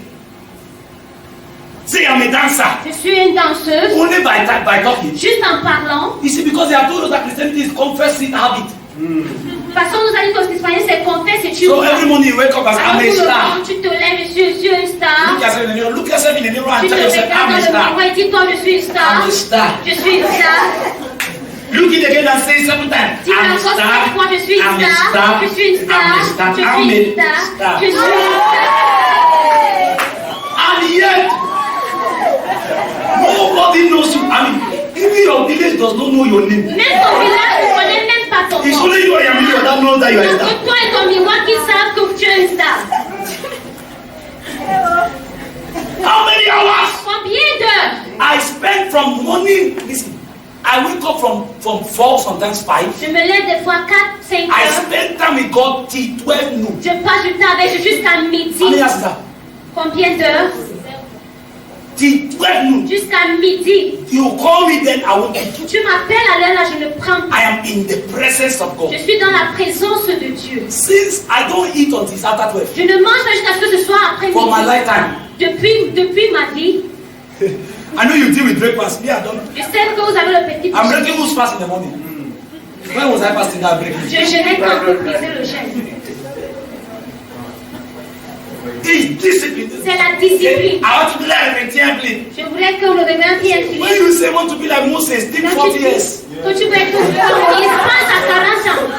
Speaker 4: Say I'm a dancer.
Speaker 2: Je suis une danseuse.
Speaker 4: Only by talking.
Speaker 2: Juste en parlant.
Speaker 4: You see, because they have told us that Christianity is confessing habit.
Speaker 2: Parce qu'on nous a dit que l'Espagnol c'est confesse et tu
Speaker 4: So
Speaker 2: vois.
Speaker 4: every morning you wake up as I'm
Speaker 2: Alors
Speaker 4: a
Speaker 2: tout le
Speaker 4: star.
Speaker 2: temps, tu te lèves, je suis une star.
Speaker 4: Look yourself in the mirror. Look yourself in the mirror and
Speaker 2: Tu te
Speaker 4: tell yourself
Speaker 2: regardes
Speaker 4: I'm a
Speaker 2: dans le
Speaker 4: star.
Speaker 2: miroir et dis-toi, je suis une
Speaker 4: I'm
Speaker 2: star.
Speaker 4: a star.
Speaker 2: Je suis une star.
Speaker 4: Look it again and say it 7 times.
Speaker 2: Dis-le
Speaker 4: I'm a
Speaker 2: encore
Speaker 4: star.
Speaker 2: 7 fois, je suis une
Speaker 4: I'm a
Speaker 2: star.
Speaker 4: star.
Speaker 2: Je suis une star.
Speaker 4: I'm a star.
Speaker 2: Je
Speaker 4: I'm
Speaker 2: suis une
Speaker 4: a
Speaker 2: star.
Speaker 4: star.
Speaker 2: Je suis une star.
Speaker 4: And yet, nobody knows you. I mean, even your village does not know your name.
Speaker 2: Même ton village ne connaît même pas ton
Speaker 4: It's
Speaker 2: nom.
Speaker 4: only you and your million that knows that you are a
Speaker 2: Donc
Speaker 4: star.
Speaker 2: toi et ton miroir qui savent que tu es une star.
Speaker 1: How many hours?
Speaker 2: Combien d'heures?
Speaker 4: I spend from morning. Listen, I wake up from 4, sometimes 5.
Speaker 2: Je me lève des fois 4, 5
Speaker 4: I
Speaker 2: heures.
Speaker 4: spend time with God till 12 noon.
Speaker 2: Je passe du temps avec jusqu'à
Speaker 4: How many
Speaker 2: midi.
Speaker 4: hours is that?
Speaker 2: Combien d'heures?
Speaker 4: Till 12 noon.
Speaker 2: Jusqu'à midi.
Speaker 4: You call me, then I will pick you.
Speaker 2: Tu m'appelles à l'heure là, je ne prends pas.
Speaker 4: I am in the presence of God.
Speaker 2: Je suis dans la présence de Dieu.
Speaker 4: Since I don't eat until after 12.
Speaker 2: Je ne mange pas jusqu'à ce que ce soit après
Speaker 4: For my
Speaker 2: midi.
Speaker 4: lifetime.
Speaker 2: Depuis ma vie,
Speaker 4: I know you deal with breakfast. Me, I don't.
Speaker 2: je sais que vous avez le petit
Speaker 4: I'm
Speaker 2: déjeuner.
Speaker 4: breaking who's fast in the morning. When was I fasting? I break.
Speaker 2: Je jeûnais quand vous brisez le jeûne.
Speaker 4: It's discipline.
Speaker 2: C'est la discipline.
Speaker 4: I want to be like a temple.
Speaker 2: Je voulais que le réveil vienne
Speaker 4: When
Speaker 2: finir.
Speaker 4: you say want to be like Moses, take 40 years.
Speaker 2: Que tu veux être comme Israël à 40 ans.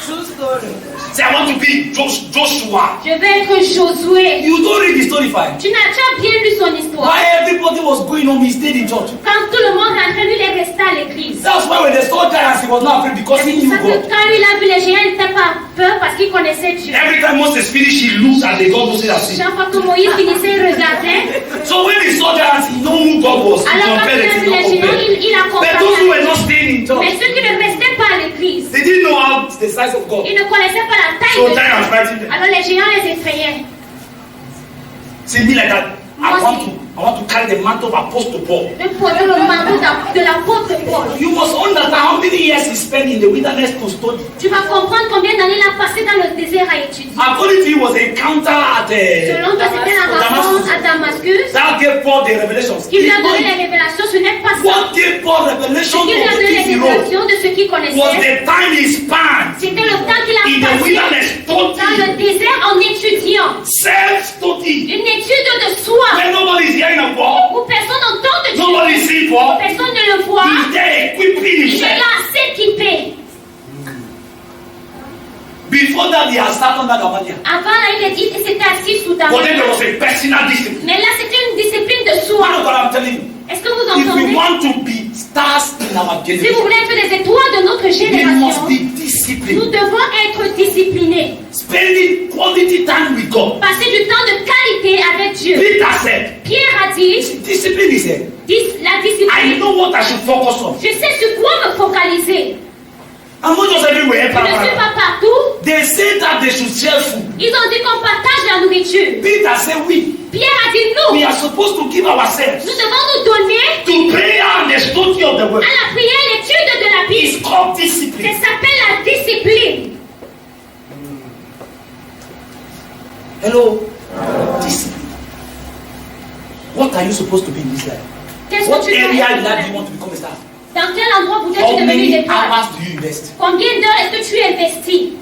Speaker 3: True story.
Speaker 1: Say, I want to be Joshua.
Speaker 2: Je vais être Josué.
Speaker 4: You don't read the story fine.
Speaker 2: Tu as bien lu son histoire.
Speaker 4: Why everybody was going home, he stayed in church.
Speaker 2: Quand tout le monde rentrait, lui, il est resté à l'église.
Speaker 4: That's why when they saw giants, he was not afraid because he knew
Speaker 2: Parce que
Speaker 4: God.
Speaker 2: quand lui, il a vu les géants, il n'était pas peur parce qu'il connaissait Dieu.
Speaker 1: Every time Moses finished, he looked at the God Moses had seen.
Speaker 2: Chaque fois que Moïse finissait, il regardait.
Speaker 1: So when he saw giants, he knew who God was. He
Speaker 2: Alors quand
Speaker 1: compared
Speaker 2: il a
Speaker 1: it,
Speaker 2: vu
Speaker 1: he
Speaker 2: les
Speaker 1: not
Speaker 2: géants,
Speaker 1: compared.
Speaker 2: il a
Speaker 1: But those who were
Speaker 2: comparé.
Speaker 1: not staying in
Speaker 2: Mais
Speaker 1: church,
Speaker 2: ceux qui ne restaient pas à l'église,
Speaker 1: they didn't know how.
Speaker 4: It's the size of God.
Speaker 2: ils ne connaissaient pas la taille
Speaker 1: So
Speaker 2: de
Speaker 1: giants
Speaker 2: Dieu.
Speaker 1: fighting them.
Speaker 2: Alors les géants les effrayaient.
Speaker 1: See me like that. I want to carry the mantle of Apostle Paul.
Speaker 2: De porter le manteau de l'apôtre Paul.
Speaker 4: You must understand how many years he spent in the wilderness to study.
Speaker 2: Tu vas comprendre combien d'années il a passé dans le désert à étudier.
Speaker 4: According to you, was a encounter at
Speaker 2: Selon toi, c'était la rencontre à Damascus
Speaker 4: that gave Paul the revelations.
Speaker 2: qui lui a donné les révélations. Ce n'est pas ça.
Speaker 4: What gave Paul revelation
Speaker 2: Ce qui lui a
Speaker 4: of
Speaker 2: donné
Speaker 4: the
Speaker 2: les
Speaker 4: things he wrote
Speaker 2: révélations de ce qu'il
Speaker 4: was
Speaker 2: connaissait,
Speaker 4: the time he spent
Speaker 2: c'était le temps qu'il a
Speaker 1: In the
Speaker 2: passé
Speaker 1: wilderness,
Speaker 2: dans le désert en étudiant.
Speaker 1: self-study.
Speaker 2: Une étude de soi
Speaker 1: When nobody is hearing of God,
Speaker 2: où personne n'entend de Dieu,
Speaker 1: nobody is seeing God,
Speaker 2: personne ne le voit.
Speaker 1: he's there equipping
Speaker 2: Il est
Speaker 1: himself.
Speaker 2: là s'équiper.
Speaker 4: Before that, he had sat under Gamaliel.
Speaker 2: Avant, là, il s'était assis sous ta
Speaker 1: But then there
Speaker 2: main.
Speaker 1: was a personal discipline.
Speaker 2: Mais là, c'était une discipline de
Speaker 4: You know
Speaker 2: soi.
Speaker 4: what I'm telling you?
Speaker 2: Est-ce que vous
Speaker 4: If we
Speaker 2: entendez?
Speaker 4: want to be stars in our
Speaker 2: Si vous
Speaker 4: generation,
Speaker 2: voulez être des étoiles de notre
Speaker 4: we must
Speaker 2: génération,
Speaker 4: be
Speaker 2: nous
Speaker 4: disciplined.
Speaker 2: devons être disciplinés.
Speaker 4: Spending quality time with God.
Speaker 2: Passer du temps de qualité avec Dieu.
Speaker 1: Peter said,
Speaker 2: Pierre a dit,
Speaker 4: Discipline is here.
Speaker 2: la
Speaker 1: I
Speaker 2: discipline.
Speaker 1: know what I should focus on.
Speaker 2: Je sais sur quoi me focaliser.
Speaker 1: I'm not just everywhere.
Speaker 2: Je ne suis pas partout.
Speaker 4: They say that they should share food.
Speaker 2: Ils ont dit qu'on partage la nourriture.
Speaker 4: Peter said, we
Speaker 2: Pierre a dit non.
Speaker 4: are supposed to give ourselves
Speaker 2: Nous devons nous donner
Speaker 1: To prayer and the study of the word.
Speaker 2: à la prière et l'étude de la Bible.
Speaker 1: It's called
Speaker 2: Ça
Speaker 1: discipline.
Speaker 2: s'appelle la discipline.
Speaker 4: hello. Discipline. What are you supposed to be in this life?
Speaker 2: Qu'est-ce
Speaker 4: What
Speaker 2: que tu
Speaker 4: area
Speaker 2: veux
Speaker 4: in life do
Speaker 2: être?
Speaker 4: you want to become a star?
Speaker 2: Dans quel endroit vous êtes
Speaker 4: How
Speaker 2: devenu
Speaker 4: many
Speaker 2: étoile?
Speaker 4: hours do you invest?
Speaker 2: Combien d'heures est-ce que tu investis?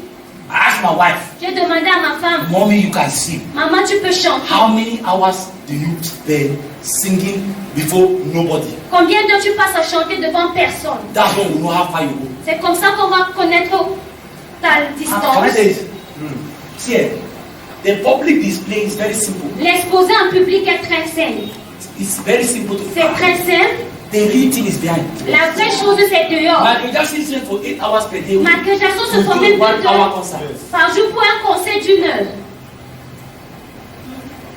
Speaker 4: I asked my wife,
Speaker 2: J'ai demandé à ma femme,
Speaker 4: Mommy, you can sing.
Speaker 2: maman, tu peux chanter.
Speaker 4: How many hours do you spend singing before nobody?
Speaker 2: Combien d'heures tu passes à chanter devant personne?
Speaker 4: That's when we know how far you go.
Speaker 2: C'est comme ça qu'on va connaître ta
Speaker 4: Can I
Speaker 2: distance.
Speaker 4: say this? See, the public display is very simple.
Speaker 2: L'exposer en public est très simple.
Speaker 4: It's very simple to
Speaker 2: C'est très simple.
Speaker 4: The real thing is behind.
Speaker 2: La vraie chose, c'est dehors.
Speaker 4: Michael Jackson train for 8 hours per day.
Speaker 2: Michael Jackson se
Speaker 4: To
Speaker 2: formait
Speaker 4: do 1
Speaker 2: 2
Speaker 4: hour
Speaker 2: heures
Speaker 4: concert.
Speaker 2: par jour pour un concert d'1 heure.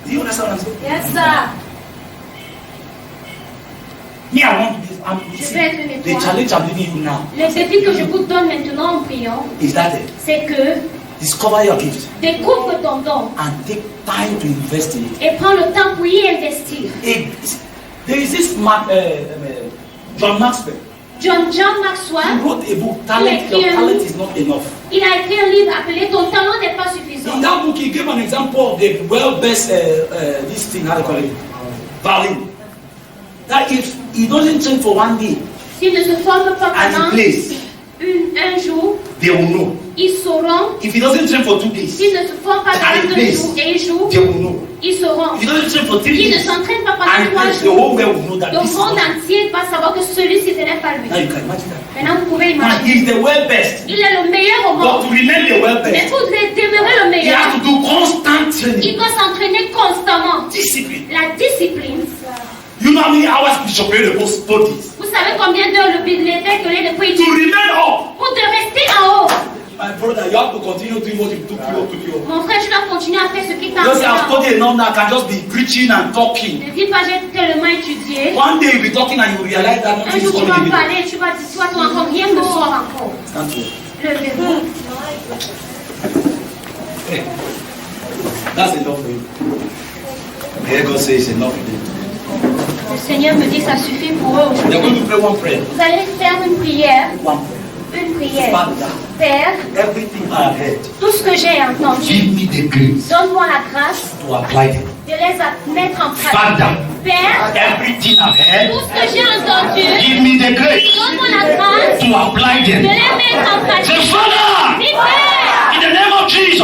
Speaker 4: Do you understand what I'm saying?
Speaker 2: Yes, sir.
Speaker 4: Me, I want to be.
Speaker 2: Je vais être une
Speaker 4: The
Speaker 2: étoile.
Speaker 4: challenge I'm giving you now
Speaker 2: Le défi que je vous donne maintenant en priant,
Speaker 4: is that
Speaker 2: c'est que
Speaker 4: discover your gift
Speaker 2: découvre ton don
Speaker 4: and take time to invest in it.
Speaker 2: et prends le temps pour y investir.
Speaker 4: There is this John Maxwell.
Speaker 2: John
Speaker 4: He
Speaker 2: Maxwell,
Speaker 4: wrote a book, Talent. Your talent is not enough.
Speaker 2: il a écrit un livre appelé Ton talent n'est pas
Speaker 4: In
Speaker 2: suffisant.
Speaker 4: that book, he gave an example of the best this thing, how do you call it? Violin. That if he doesn't train for 1 day
Speaker 2: S'ils ne se forment pas
Speaker 4: and
Speaker 2: pendant
Speaker 4: he plays,
Speaker 2: un jour,
Speaker 1: They will know.
Speaker 2: ils sauront.
Speaker 4: if he doesn't train for 2 days,
Speaker 2: S'ils ne se forment pas pendant 2 jours et ils jouent,
Speaker 1: They will know.
Speaker 2: ils sauront.
Speaker 4: if he doesn't train for 3
Speaker 2: S'ils ne
Speaker 4: days,
Speaker 2: s'entraînent pas
Speaker 4: and
Speaker 2: pendant
Speaker 4: he
Speaker 2: 3
Speaker 4: plays, the
Speaker 2: jours,
Speaker 4: whole world will know that
Speaker 2: le
Speaker 4: this is
Speaker 2: monde
Speaker 4: not.
Speaker 2: entier va savoir que celui-ci ce n'est pas lui.
Speaker 4: Now you can imagine that.
Speaker 2: Maintenant, vous pouvez
Speaker 4: And
Speaker 2: imaginer.
Speaker 4: he's the world best.
Speaker 2: Il est le meilleur au
Speaker 4: But
Speaker 2: monde.
Speaker 4: to remain the world
Speaker 2: Mais
Speaker 4: best,
Speaker 2: pour demeurer le
Speaker 4: he
Speaker 2: meilleur,
Speaker 4: has to do constant
Speaker 2: il
Speaker 4: training,
Speaker 2: doit s'entraîner constamment.
Speaker 4: discipline.
Speaker 2: La discipline.
Speaker 4: You know how many hours Bishop Oyedepo studies
Speaker 2: Vous savez combien d'heures l'évêque de
Speaker 4: to
Speaker 2: étudier
Speaker 4: remain up.
Speaker 2: pour te rester en haut.
Speaker 4: My brother, you have to continue doing what took you up.
Speaker 2: Mon frère, tu dois continuer à faire ce qui t'a
Speaker 4: Just say I've
Speaker 2: enseigné.
Speaker 4: studied enough now, I can just be preaching and talking.
Speaker 2: Ne dis pas j'ai tellement étudié.
Speaker 4: One day you'll be talking and you will realize that
Speaker 2: Un
Speaker 4: nothing is
Speaker 2: jour tu
Speaker 4: coming
Speaker 2: vas
Speaker 4: in.
Speaker 2: parler, tu vas dire, toi encore rien ne sort encore.
Speaker 4: Stand to.
Speaker 2: Levez-vous.
Speaker 4: Hey, that's enough for you. May God say it's enough for you.
Speaker 2: Le Seigneur me dit ça suffit pour eux
Speaker 4: They're
Speaker 2: aujourd'hui.
Speaker 4: going to pray one prayer.
Speaker 2: Vous allez faire une prière.
Speaker 4: One prayer.
Speaker 2: Une prière.
Speaker 4: Father,
Speaker 2: Père,
Speaker 4: everything I have heard,
Speaker 2: tout ce que j'ai entendu,
Speaker 1: Give me the grace
Speaker 2: donne-moi la grâce
Speaker 4: to apply them.
Speaker 2: de les mettre en pratique.
Speaker 1: Father.
Speaker 2: Père,
Speaker 1: Everything I've heard.
Speaker 2: tout ce que j'ai entendu,
Speaker 1: Give me the grace
Speaker 2: donne-moi la grâce
Speaker 1: to apply
Speaker 2: de
Speaker 1: them.
Speaker 2: les mettre en pratique.
Speaker 1: Say, Father,
Speaker 2: Dis, Père,
Speaker 1: in the name of Jesus,